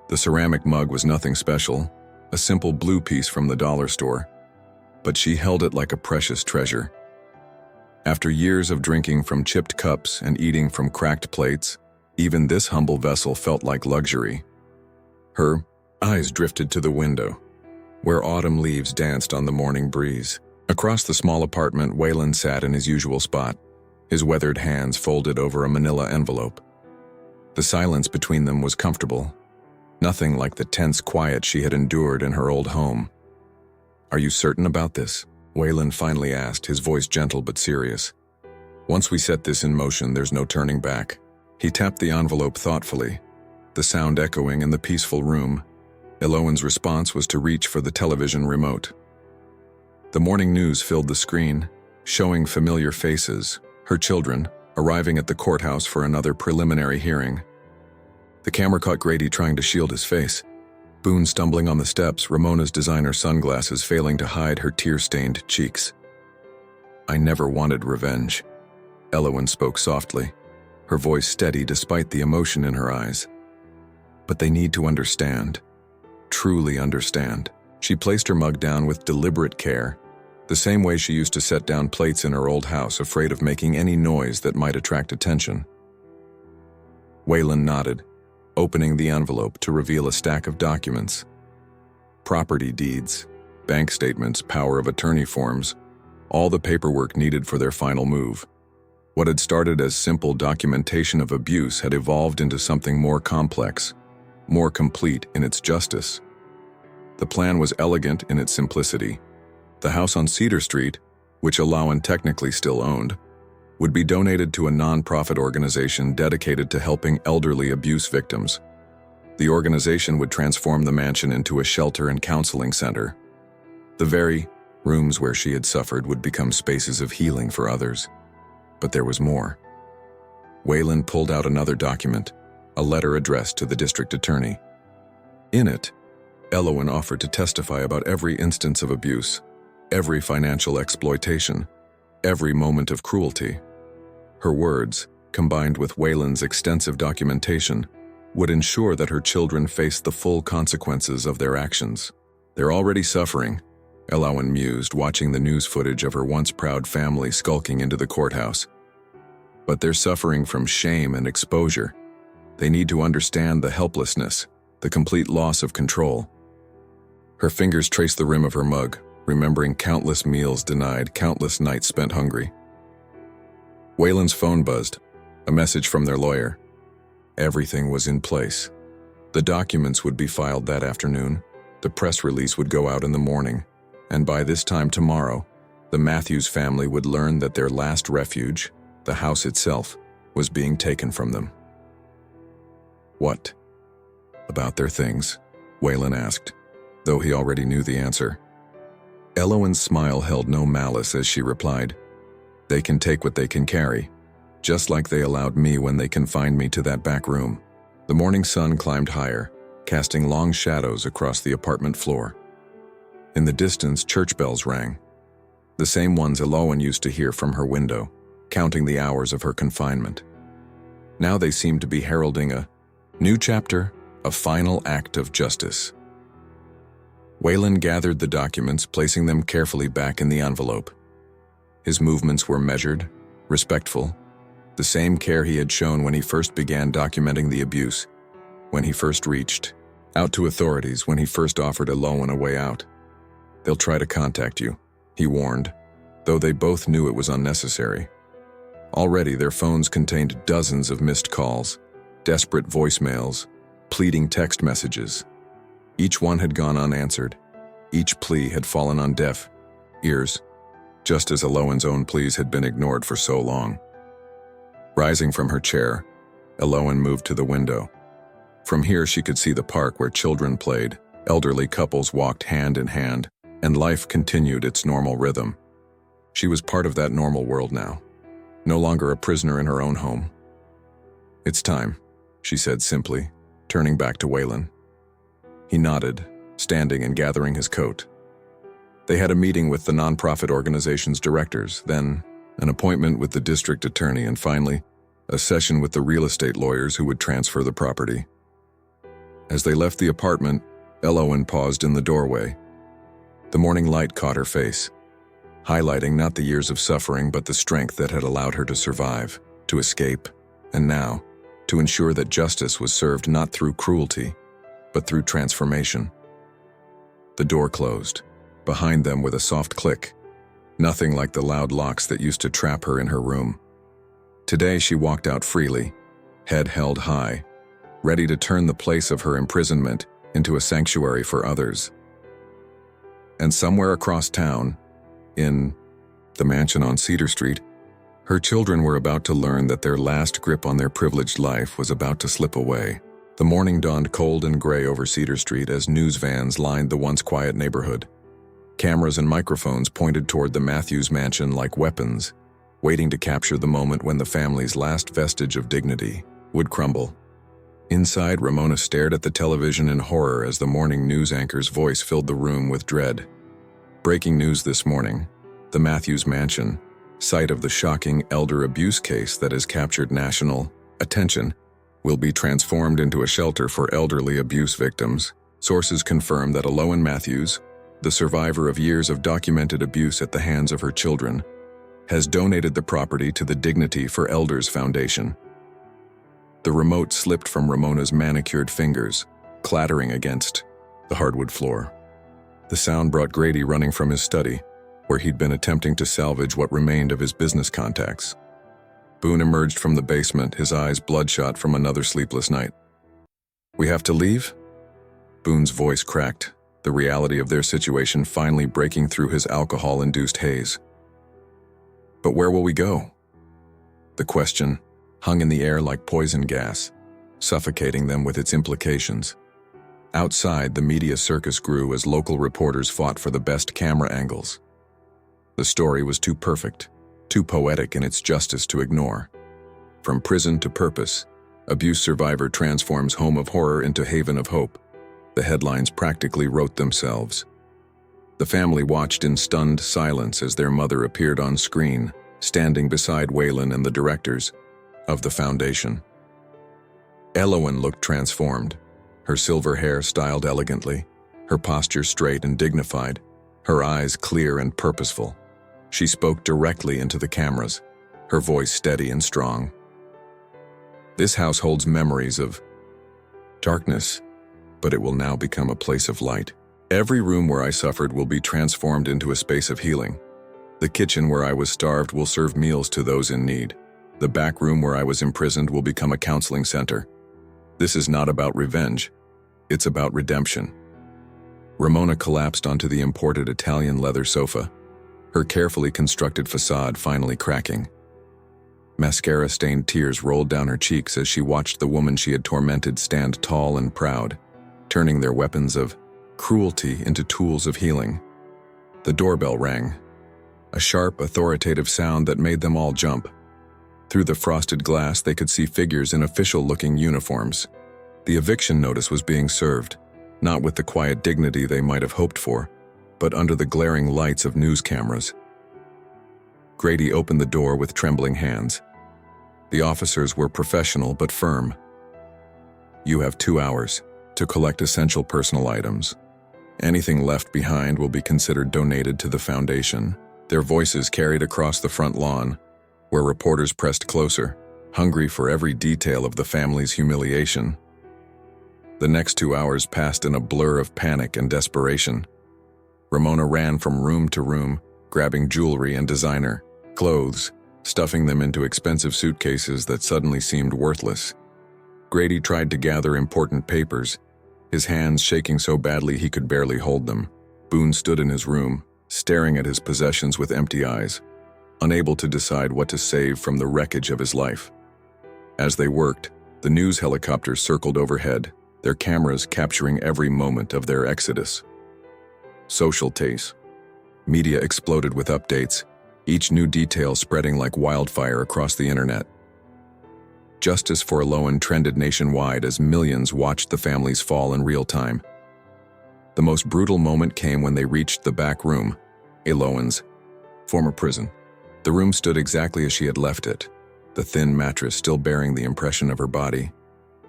The ceramic mug was nothing special, a simple blue piece from the dollar store, but she held it like a precious treasure. After years of drinking from chipped cups and eating from cracked plates, even this humble vessel felt like luxury. Her eyes drifted to the window, where autumn leaves danced on the morning breeze. Across the small apartment, Waylon sat in his usual spot, his weathered hands folded over a manila envelope. The silence between them was comfortable, nothing like the tense quiet she had endured in her old home. "Are you certain about this?" Waylon finally asked, his voice gentle but serious. "Once we set this in motion, there's no turning back." He tapped the envelope thoughtfully, the sound echoing in the peaceful room. Elowen's response was to reach for the television remote. The morning news filled the screen, showing familiar faces, her children, arriving at the courthouse for another preliminary hearing. The camera caught Grady trying to shield his face, Boone stumbling on the steps, Ramona's designer sunglasses failing to hide her tear-stained cheeks. "I never wanted revenge," Elowen spoke softly, her voice steady despite the emotion in her eyes. "But they need to understand, truly understand." She placed her mug down with deliberate care, the same way she used to set down plates in her old house, afraid of making any noise that might attract attention. Waylon nodded, opening the envelope to reveal a stack of documents. Property deeds, bank statements, power of attorney forms, all the paperwork needed for their final move. What had started as simple documentation of abuse had evolved into something more complex, more complete in its justice. The plan was elegant in its simplicity. The house on Cedar Street, which Elowen technically still owned, would be donated to a non-profit organization dedicated to helping elderly abuse victims. The organization would transform the mansion into a shelter and counseling center. The very rooms where she had suffered would become spaces of healing for others. But there was more. Waylon pulled out another document, a letter addressed to the district attorney. In it, Elowen offered to testify about every instance of abuse, every financial exploitation, every moment of cruelty. Her words, combined with Waylon's extensive documentation, would ensure that her children faced the full consequences of their actions. "They're already suffering," Elowen mused, watching the news footage of her once proud family skulking into the courthouse. "But they're suffering from shame and exposure. They need to understand the helplessness, the complete loss of control." Her fingers traced the rim of her mug, remembering countless meals denied, countless nights spent hungry. Waylon's phone buzzed, a message from their lawyer. Everything was in place. The documents would be filed that afternoon, the press release would go out in the morning, and by this time tomorrow, the Matthews family would learn that their last refuge, the house itself, was being taken from them. "What about their things?" Waylon asked, though he already knew the answer. Elowen's smile held no malice as she replied, "They can take what they can carry, just like they allowed me when they confined me to that back room." The morning sun climbed higher, casting long shadows across the apartment floor. In the distance, church bells rang, the same ones Elowen used to hear from her window, counting the hours of her confinement. Now they seemed to be heralding a new chapter, a final act of justice. Wayland gathered the documents, placing them carefully back in the envelope. His movements were measured, respectful, the same care he had shown when he first began documenting the abuse, when he first reached out to authorities, when he first offered Elowen a way out. "They'll try to contact you," he warned, though they both knew it was unnecessary. Already their phones contained dozens of missed calls, desperate voicemails, pleading text messages. Each one had gone unanswered. Each plea had fallen on deaf ears, just as Elowen's own pleas had been ignored for so long. Rising from her chair, Elowen moved to the window. From here she could see the park where children played, elderly couples walked hand in hand, and life continued its normal rhythm. She was part of that normal world now, no longer a prisoner in her own home. "It's time," she said simply, turning back to Wayland. He nodded, standing and gathering his coat. They had a meeting with the nonprofit organization's directors, then an appointment with the district attorney, and finally, a session with the real estate lawyers who would transfer the property. As they left the apartment, Elowen paused in the doorway. The morning light caught her face, highlighting not the years of suffering but the strength that had allowed her to survive, to escape, and now, to ensure that justice was served not through cruelty, but through transformation. The door closed, behind them with a soft click, nothing like the loud locks that used to trap her in her room. Today she walked out freely, head held high, ready to turn the place of her imprisonment into a sanctuary for others. And somewhere across town, in the mansion on Cedar Street, her children were about to learn that their last grip on their privileged life was about to slip away. The morning dawned cold and gray over Cedar Street as news vans lined the once quiet neighborhood. Cameras and microphones pointed toward the Matthews mansion like weapons, waiting to capture the moment when the family's last vestige of dignity would crumble. Inside, Ramona stared at the television in horror as the morning news anchor's voice filled the room with dread. Breaking news this morning: the Matthews mansion, site of the shocking elder abuse case that has captured national attention, will be transformed into a shelter for elderly abuse victims. Sources confirm that Elowen Matthews, the survivor of years of documented abuse at the hands of her children, has donated the property to the Dignity for Elders Foundation. The remote slipped from Ramona's manicured fingers, clattering against the hardwood floor. The sound brought Grady running from his study, where he'd been attempting to salvage what remained of his business contacts. Boone emerged from the basement, his eyes bloodshot from another sleepless night. "We have to leave?" Boone's voice cracked, the reality of their situation finally breaking through his alcohol-induced haze. "But where will we go?" The question hung in the air like poison gas, suffocating them with its implications. Outside, the media circus grew as local reporters fought for the best camera angles. The story was too perfect, too poetic in its justice to ignore. From prison to purpose, abuse survivor transforms home of horror into haven of hope. The headlines practically wrote themselves. The family watched in stunned silence as their mother appeared on screen, standing beside Wayland and the directors of the foundation. Elowen looked transformed, her silver hair styled elegantly, her posture straight and dignified, her eyes clear and purposeful. She spoke directly into the cameras, her voice steady and strong. "This house holds memories of darkness, but it will now become a place of light. Every room where I suffered will be transformed into a space of healing. The kitchen where I was starved will serve meals to those in need. The back room where I was imprisoned will become a counseling center. This is not about revenge. It's about redemption." Ramona collapsed onto the imported Italian leather sofa, her carefully constructed facade finally cracking. Mascara-stained tears rolled down her cheeks as she watched the woman she had tormented stand tall and proud, turning their weapons of cruelty into tools of healing. The doorbell rang, a sharp, authoritative sound that made them all jump. Through the frosted glass, they could see figures in official-looking uniforms. The eviction notice was being served, not with the quiet dignity they might have hoped for, but under the glaring lights of news cameras. Grady opened the door with trembling hands. The officers were professional but firm. "You have 2 hours to collect essential personal items. Anything left behind will be considered donated to the foundation. Their voices carried across the front lawn, where reporters pressed closer, hungry for every detail of the family's humiliation. The next 2 hours passed in a blur of panic and desperation. Ramona ran from room to room, grabbing jewelry and designer clothes, stuffing them into expensive suitcases that suddenly seemed worthless. Grady tried to gather important papers, his hands shaking so badly he could barely hold them. Boone stood in his room, staring at his possessions with empty eyes, unable to decide what to save from the wreckage of his life. As they worked, the news helicopters circled overhead, their cameras capturing every moment of their exodus. Social taste. Media exploded with updates, each new detail spreading like wildfire across the internet. Justice for Elowen trended nationwide as millions watched the family's fall in real time. The most brutal moment came when they reached the back room, Elowen's former prison. The room stood exactly as she had left it, the thin mattress still bearing the impression of her body,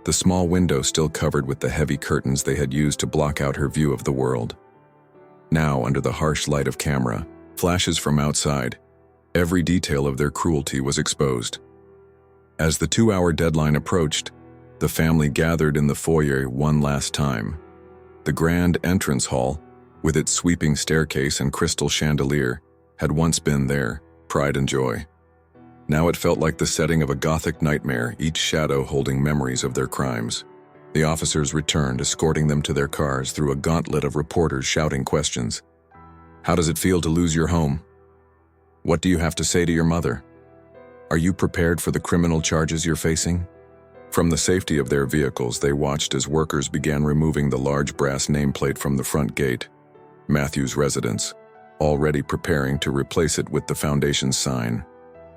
the small window still covered with the heavy curtains they had used to block out her view of the world. Now, under the harsh light of camera, flashes from outside, every detail of their cruelty was exposed. As the 2-hour deadline approached, the family gathered in the foyer one last time. The grand entrance hall, with its sweeping staircase and crystal chandelier, had once been their pride and joy. Now it felt like the setting of a Gothic nightmare, each shadow holding memories of their crimes. The officers returned, escorting them to their cars through a gauntlet of reporters shouting questions. How does it feel to lose your home? What do you have to say to your mother? Are you prepared for the criminal charges you're facing? From the safety of their vehicles, they watched as workers began removing the large brass nameplate from the front gate, Matthew's residence, already preparing to replace it with the foundation's sign.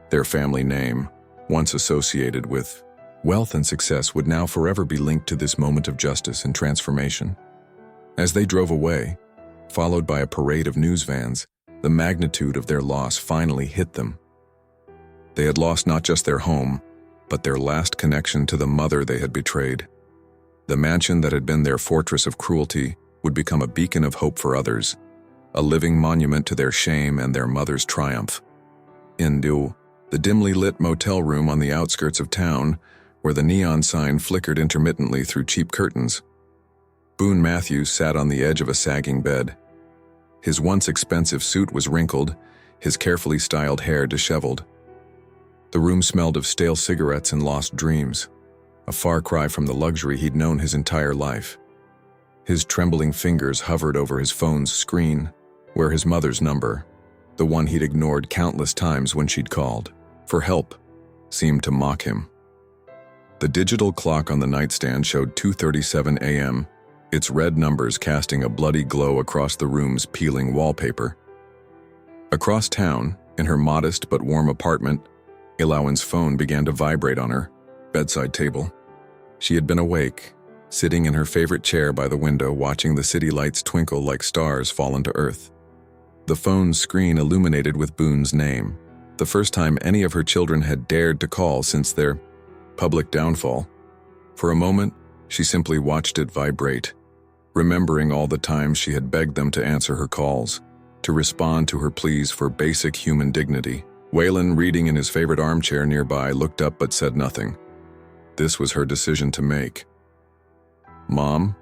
Their family name, once associated with wealth and success, would now forever be linked to this moment of justice and transformation. As they drove away, followed by a parade of news vans, the magnitude of their loss finally hit them. They had lost not just their home, but their last connection to the mother they had betrayed. The mansion that had been their fortress of cruelty would become a beacon of hope for others, a living monument to their shame and their mother's triumph. In the dimly lit motel room on the outskirts of town, where the neon sign flickered intermittently through cheap curtains, Boone Matthews sat on the edge of a sagging bed. His once expensive suit was wrinkled, his carefully styled hair disheveled. The room smelled of stale cigarettes and lost dreams, a far cry from the luxury he'd known his entire life. His trembling fingers hovered over his phone's screen, where his mother's number, the one he'd ignored countless times when she'd called for help, seemed to mock him. The digital clock on the nightstand showed 2:37 a.m., its red numbers casting a bloody glow across the room's peeling wallpaper. Across town, in her modest but warm apartment, Elowen's phone began to vibrate on her bedside table. She had been awake, sitting in her favorite chair by the window, watching the city lights twinkle like stars fallen to earth. The phone's screen illuminated with Boone's name, the first time any of her children had dared to call since their public downfall. For a moment, she simply watched it vibrate, remembering all the times she had begged them to answer her calls, to respond to her pleas for basic human dignity. Waylon, reading in his favorite armchair nearby, looked up but said nothing. This was her decision to make. "Mom?"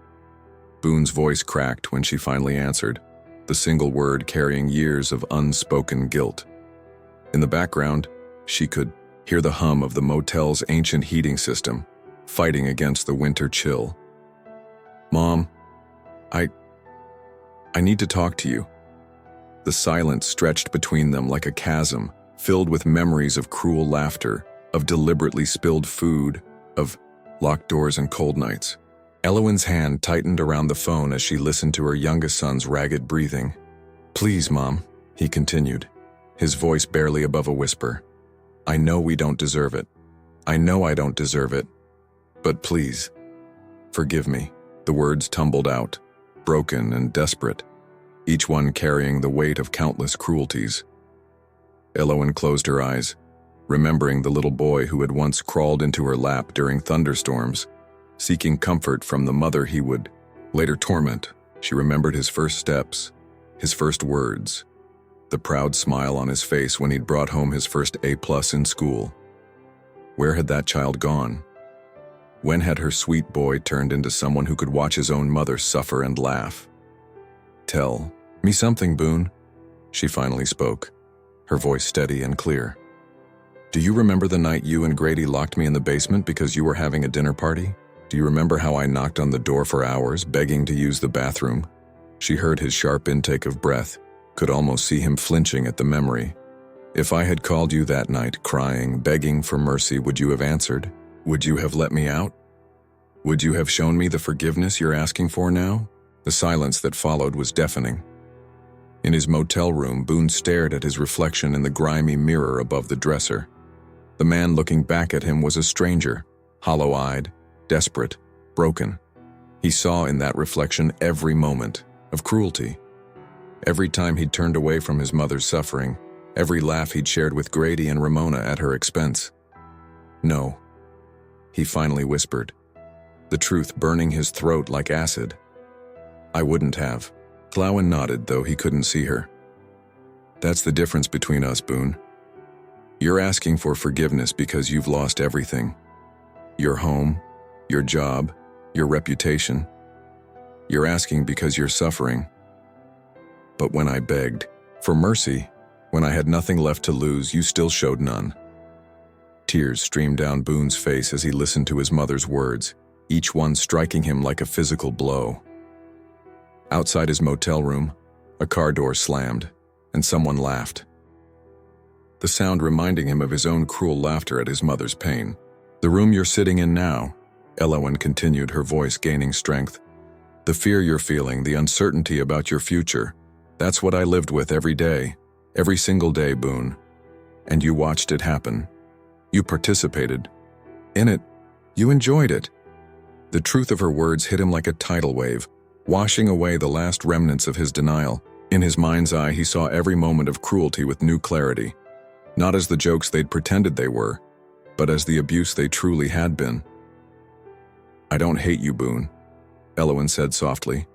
Boone's voice cracked when she finally answered, the single word carrying years of unspoken guilt. In the background, she could hear the hum of the motel's ancient heating system, fighting against the winter chill. "Mom, I need to talk to you." The silence stretched between them like a chasm, filled with memories of cruel laughter, of deliberately spilled food, of locked doors and cold nights. Elowen's hand tightened around the phone as she listened to her youngest son's ragged breathing. "Please, Mom," he continued, his voice barely above a whisper. "I know we don't deserve it. I know I don't deserve it. But please, forgive me." The words tumbled out, broken and desperate, each one carrying the weight of countless cruelties. Elowen closed her eyes, remembering the little boy who had once crawled into her lap during thunderstorms, seeking comfort from the mother he would later torment. She remembered his first steps, his first words, the proud smile on his face when he'd brought home his first A+ in school. Where had that child gone? When had her sweet boy turned into someone who could watch his own mother suffer and laugh? "Tell me something, Boone," she finally spoke, her voice steady and clear. "Do you remember the night you and Grady locked me in the basement because you were having a dinner party? Do you remember how I knocked on the door for hours, begging to use the bathroom?" She heard his sharp intake of breath, could almost see him flinching at the memory. "If I had called you that night, crying, begging for mercy, would you have answered? Would you have let me out? Would you have shown me the forgiveness you're asking for now?" The silence that followed was deafening. In his motel room, Boone stared at his reflection in the grimy mirror above the dresser. The man looking back at him was a stranger, hollow-eyed, desperate, broken. He saw in that reflection every moment of cruelty. Every time he'd turned away from his mother's suffering, every laugh he'd shared with Grady and Ramona at her expense. "No," he finally whispered, the truth burning his throat like acid. "I wouldn't have." Clowen nodded, though he couldn't see her. "That's the difference between us, Boone. You're asking for forgiveness because you've lost everything. Your home, your job, your reputation. You're asking because you're suffering. But when I begged for mercy, when I had nothing left to lose, you still showed none." Tears streamed down Boone's face as he listened to his mother's words, each one striking him like a physical blow. Outside his motel room, a car door slammed, and someone laughed. The sound reminding him of his own cruel laughter at his mother's pain. "The room you're sitting in now," Elowen continued, her voice gaining strength. "The fear you're feeling, the uncertainty about your future, that's what I lived with every day, every single day, Boone. And you watched it happen. You participated in it. You enjoyed it." The truth of her words hit him like a tidal wave, washing away the last remnants of his denial. In his mind's eye, he saw every moment of cruelty with new clarity, not as the jokes they'd pretended they were, but as the abuse they truly had been. "I don't hate you, Boone," Elowen said softly,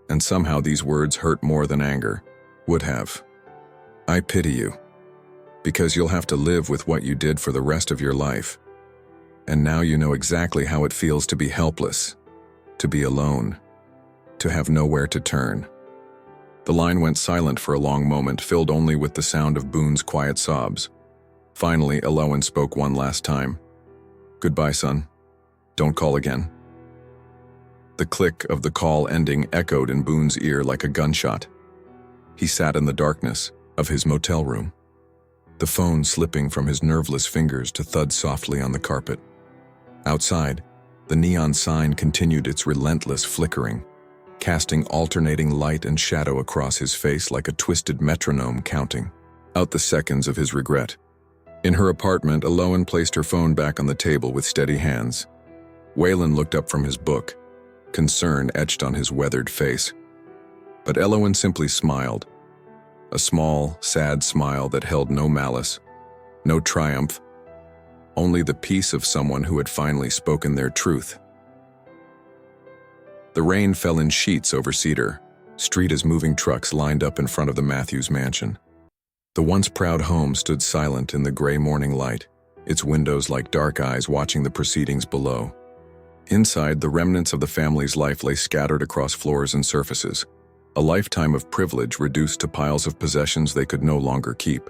and somehow these words hurt more than anger would have. "I pity you, because you'll have to live with what you did for the rest of your life. And now you know exactly how it feels to be helpless, to be alone, to have nowhere to turn." The line went silent for a long moment, filled only with the sound of Boone's quiet sobs. Finally, Elowen spoke one last time. "Goodbye, son. Don't call again." The click of the call ending echoed in Boone's ear like a gunshot. He sat in the darkness of his motel room, the phone slipping from his nerveless fingers to thud softly on the carpet. Outside, the neon sign continued its relentless flickering, casting alternating light and shadow across his face like a twisted metronome counting out the seconds of his regret. In her apartment, Elowen placed her phone back on the table with steady hands. Waylon looked up from his book, concern etched on his weathered face. But Elowen simply smiled, a small, sad smile that held no malice, no triumph, only the peace of someone who had finally spoken their truth. The rain fell in sheets over Cedar Street as moving trucks lined up in front of the Matthews mansion. The once proud home stood silent in the gray morning light, its windows like dark eyes watching the proceedings below. Inside, the remnants of the family's life lay scattered across floors and surfaces, a lifetime of privilege reduced to piles of possessions they could no longer keep.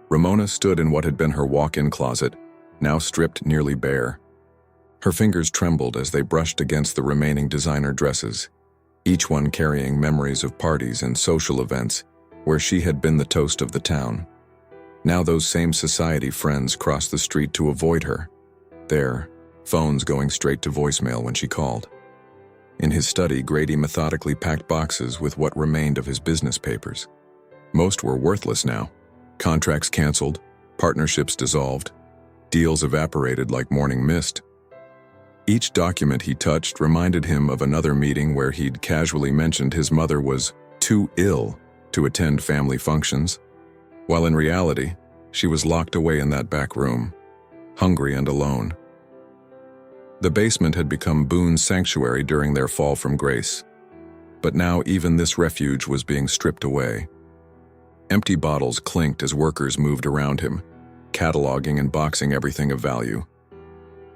Ramona stood in what had been her walk-in closet, now stripped nearly bare. Her fingers trembled as they brushed against the remaining designer dresses, each one carrying memories of parties and social events where she had been the toast of the town. Now those same society friends crossed the street to avoid her, their phones going straight to voicemail when she called. In his study, Grady methodically packed boxes with what remained of his business papers. Most were worthless now. Contracts canceled, partnerships dissolved, deals evaporated like morning mist. Each document he touched reminded him of another meeting where he'd casually mentioned his mother was too ill to attend family functions, while in reality, she was locked away in that back room, hungry and alone. The basement had become Boone's sanctuary during their fall from grace. But now even this refuge was being stripped away. Empty bottles clinked as workers moved around him, cataloging and boxing everything of value.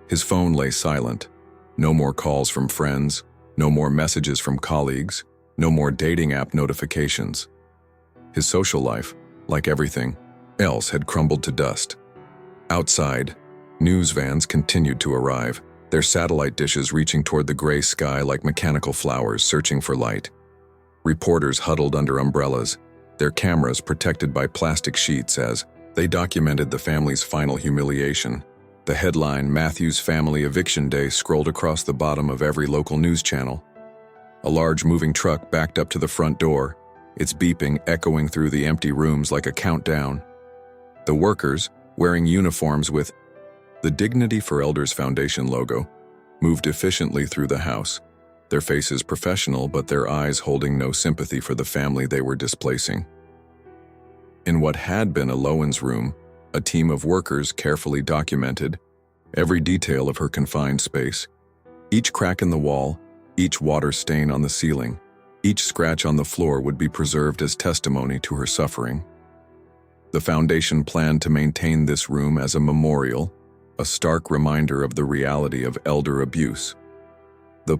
His phone lay silent. No more calls from friends, no more messages from colleagues, no more dating app notifications. His social life, like everything else, had crumbled to dust. Outside, news vans continued to arrive, their satellite dishes reaching toward the gray sky like mechanical flowers searching for light. Reporters huddled under umbrellas, their cameras protected by plastic sheets as they documented the family's final humiliation. The headline, "Matthews Family Eviction Day," scrolled across the bottom of every local news channel. A large moving truck backed up to the front door, its beeping echoing through the empty rooms like a countdown. The workers, wearing uniforms with the Dignity for Elders Foundation logo, moved efficiently through the house, their faces professional but their eyes holding no sympathy for the family they were displacing. In what had been a Lowen's room, a team of workers carefully documented every detail of her confined space. Each crack in the wall, each water stain on the ceiling, each scratch on the floor would be preserved as testimony to her suffering. The foundation planned to maintain this room as a memorial, a stark reminder of the reality of elder abuse. The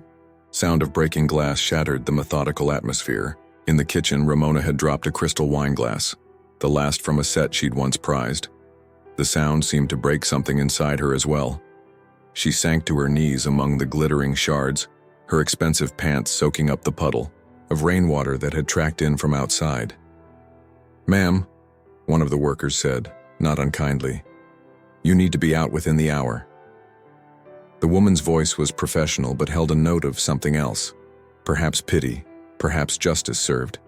sound of breaking glass shattered the methodical atmosphere. In the kitchen, Ramona had dropped a crystal wine glass, the last from a set she'd once prized. The sound seemed to break something inside her as well. She sank to her knees among the glittering shards, her expensive pants soaking up the puddle of rainwater that had tracked in from outside. "Ma'am," one of the workers said, not unkindly, "you need to be out within the hour." The woman's voice was professional but held a note of something else. Perhaps pity, perhaps justice served.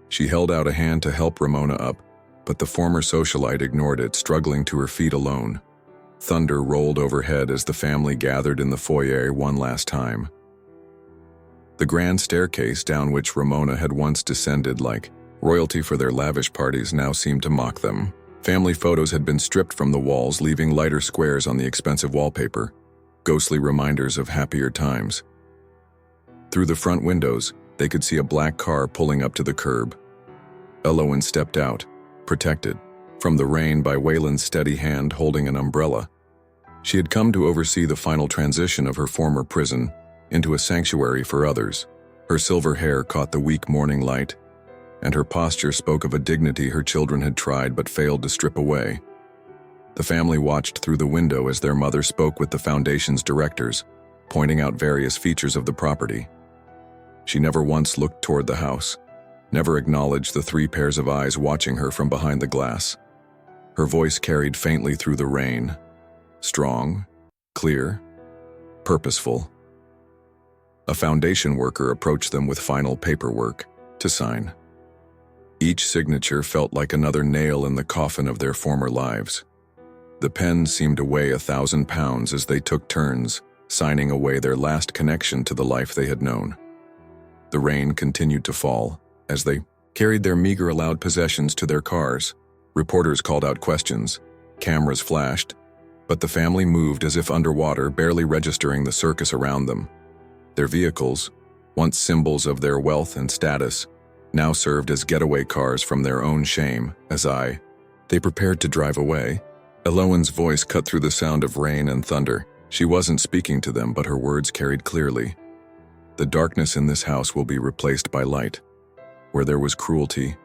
She held out a hand to help Ramona up, but the former socialite ignored it, struggling to her feet alone. Thunder rolled overhead as the family gathered in the foyer one last time. The grand staircase down which Ramona had once descended like royalty for their lavish parties now seemed to mock them. Family photos had been stripped from the walls, leaving lighter squares on the expensive wallpaper, ghostly reminders of happier times. Through the front windows, they could see a black car pulling up to the curb. Lowen stepped out, protected from the rain by Waylon's steady hand holding an umbrella. She had come to oversee the final transition of her former prison into a sanctuary for others. Her silver hair caught the weak morning light, and her posture spoke of a dignity her children had tried but failed to strip away. The family watched through the window as their mother spoke with the foundation's directors, pointing out various features of the property. She never once looked toward the house, never acknowledged the 3 pairs of eyes watching her from behind the glass. Her voice carried faintly through the rain, strong, clear, purposeful. A foundation worker approached them with final paperwork to sign. Each signature felt like another nail in the coffin of their former lives. The pen seemed to weigh 1,000 pounds as they took turns, signing away their last connection to the life they had known. The rain continued to fall as they carried their meager allowed possessions to their cars. Reporters called out questions, cameras flashed, but the family moved as if underwater, barely registering the circus around them. Their vehicles, once symbols of their wealth and status, now served as getaway cars from their own shame. They prepared to drive away. Lowen's voice cut through the sound of rain and thunder. She wasn't speaking to them, but her words carried clearly. The darkness in this house will be replaced by light. Where there was cruelty,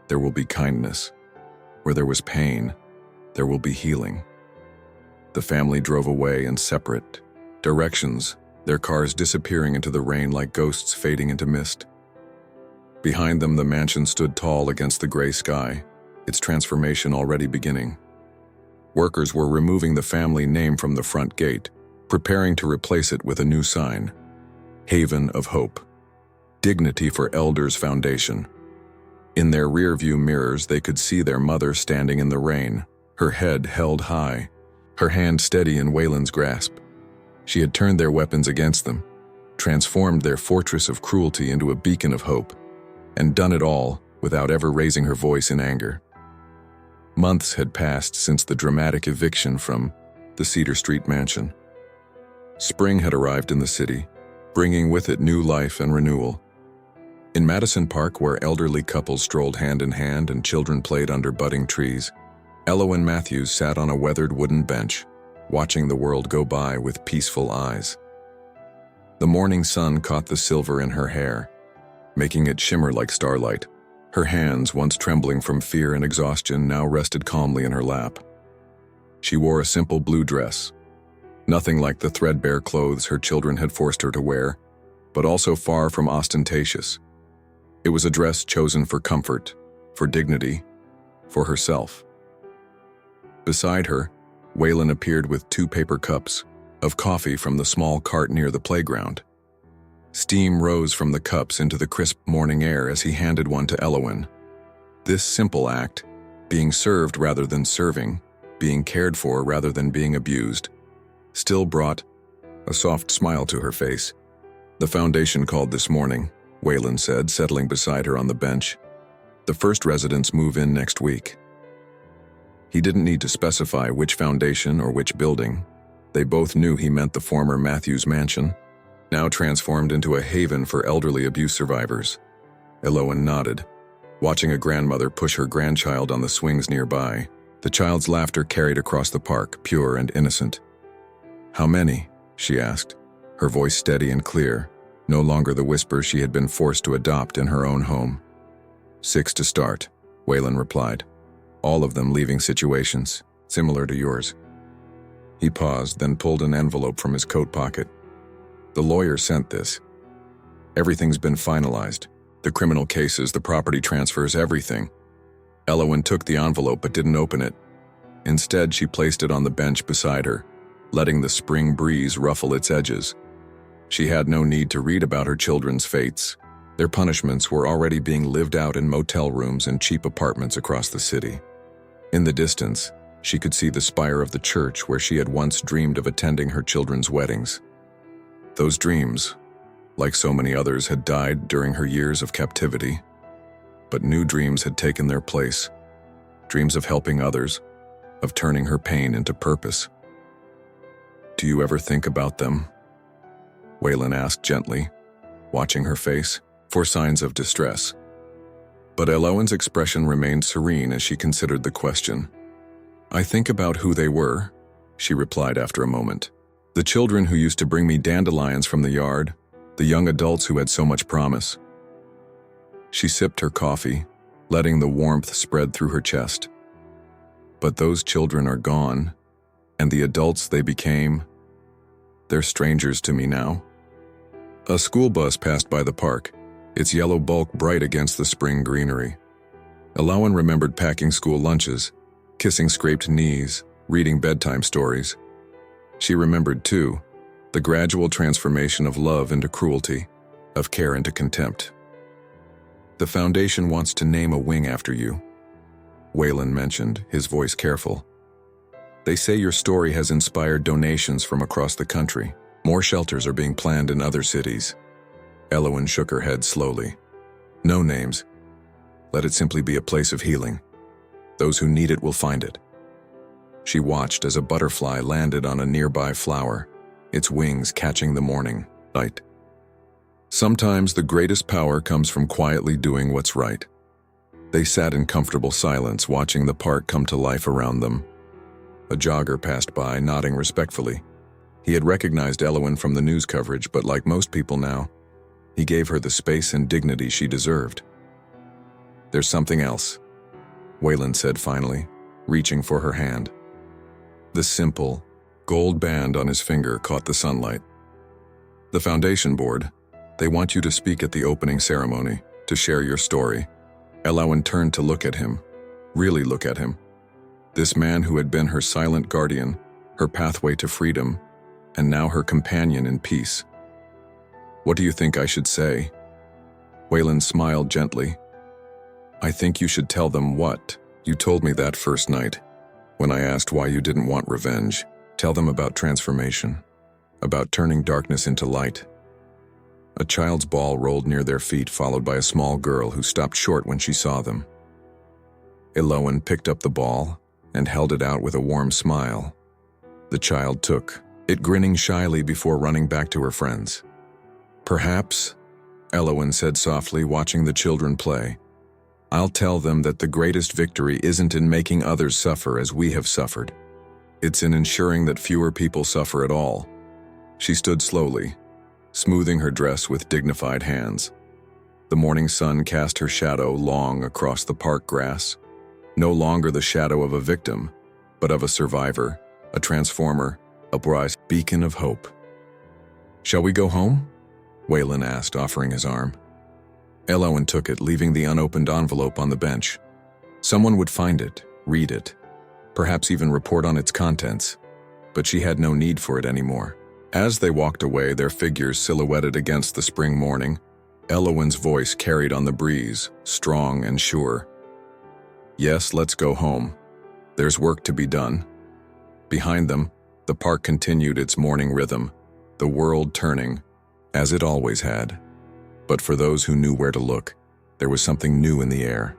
there will be kindness. Where there was pain, there will be healing. The family drove away in separate directions, their cars disappearing into the rain like ghosts fading into mist. Behind them, the mansion stood tall against the gray sky, its transformation already beginning. Workers were removing the family name from the front gate, preparing to replace it with a new sign: Haven of Hope. Dignity for Elders Foundation. In their rearview mirrors, they could see their mother standing in the rain, her head held high, her hand steady in Waylon's grasp. She had turned their weapons against them, transformed their fortress of cruelty into a beacon of hope, and done it all without ever raising her voice in anger. Months had passed since the dramatic eviction from the Cedar Street mansion. Spring had arrived in the city, bringing with it new life and renewal. In Madison Park, where elderly couples strolled hand in hand and children played under budding trees, Elowen Matthews sat on a weathered wooden bench, watching the world go by with peaceful eyes. The morning sun caught the silver in her hair, making it shimmer like starlight. Her hands, once trembling from fear and exhaustion, now rested calmly in her lap. She wore a simple blue dress, nothing like the threadbare clothes her children had forced her to wear, but also far from ostentatious. It was a dress chosen for comfort, for dignity, for herself. Beside her, Waylon appeared with 2 paper cups of coffee from the small cart near the playground. Steam rose from the cups into the crisp morning air as he handed one to Elowen. This simple act, being served rather than serving, being cared for rather than being abused, still brought a soft smile to her face. "The foundation called this morning," Waylon said, settling beside her on the bench. "The first residents move in next week." He didn't need to specify which foundation or which building. They both knew he meant the former Matthews mansion, now transformed into a haven for elderly abuse survivors. Elowen nodded, watching a grandmother push her grandchild on the swings nearby. The child's laughter carried across the park, pure and innocent. "How many?" she asked, her voice steady and clear, no longer the whisper she had been forced to adopt in her own home. "6 to start," Waylon replied. "All of them leaving situations, similar to yours." He paused, then pulled an envelope from his coat pocket. "The lawyer sent this. Everything's been finalized. The criminal cases, the property transfers, everything." Elowen took the envelope but didn't open it. Instead, she placed it on the bench beside her, letting the spring breeze ruffle its edges. She had no need to read about her children's fates. Their punishments were already being lived out in motel rooms and cheap apartments across the city. In the distance, she could see the spire of the church where she had once dreamed of attending her children's weddings. Those dreams, like so many others, had died during her years of captivity. But new dreams had taken their place. Dreams of helping others, of turning her pain into purpose. "Do you ever think about them?" Waylon asked gently, watching her face for signs of distress. But Elowen's expression remained serene as she considered the question. "I think about who they were," she replied after a moment. "The children who used to bring me dandelions from the yard, the young adults who had so much promise." She sipped her coffee, letting the warmth spread through her chest. "But those children are gone, and the adults they became, they're strangers to me now." A school bus passed by the park, its yellow bulk bright against the spring greenery. Elowen remembered packing school lunches, kissing scraped knees, reading bedtime stories. She remembered, too, the gradual transformation of love into cruelty, of care into contempt. "The foundation wants to name a wing after you," Waylon mentioned, his voice careful. "They say your story has inspired donations from across the country. More shelters are being planned in other cities." Elowen shook her head slowly. "No names. Let it simply be a place of healing. Those who need it will find it." She watched as a butterfly landed on a nearby flower, its wings catching the morning light. Sometimes the greatest power comes from quietly doing what's right. They sat in comfortable silence, watching the park come to life around them. A jogger passed by, nodding respectfully. He had recognized Elowen from the news coverage, but like most people now, he gave her the space and dignity she deserved. "There's something else," Waylon said finally, reaching for her hand. The simple, gold band on his finger caught the sunlight. "The foundation board, they want you to speak at the opening ceremony, to share your story." Elowen turned to look at him, really look at him. This man who had been her silent guardian, her pathway to freedom, and now her companion in peace. "What do you think I should say?" Waylon smiled gently. "I think you should tell them what you told me that first night, when I asked why you didn't want revenge. Tell them about transformation, about turning darkness into light." A child's ball rolled near their feet, followed by a small girl who stopped short when she saw them. Elowen picked up the ball and held it out with a warm smile. The child took it, grinning shyly before running back to her friends. "Perhaps," Elowen said softly, watching the children play. I'll tell them that the greatest victory isn't in making others suffer as we have suffered. It's in ensuring that fewer people suffer at all. She stood slowly, smoothing her dress with dignified hands. The morning sun cast her shadow long across the park grass, no longer the shadow of a victim, but of a survivor, a transformer, a bright beacon of hope. Shall we go home? Waylon asked, offering his arm. Elowen took it, leaving the unopened envelope on the bench. Someone would find it, read it, perhaps even report on its contents, but she had no need for it anymore. As they walked away, their figures silhouetted against the spring morning, Elowen's voice carried on the breeze, strong and sure. Yes, let's go home. There's work to be done. Behind them, the park continued its morning rhythm, the world turning, as it always had. But for those who knew where to look, there was something new in the air.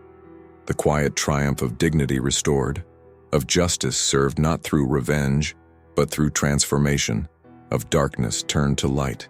The quiet triumph of dignity restored, of justice served not through revenge, but through transformation, of darkness turned to light.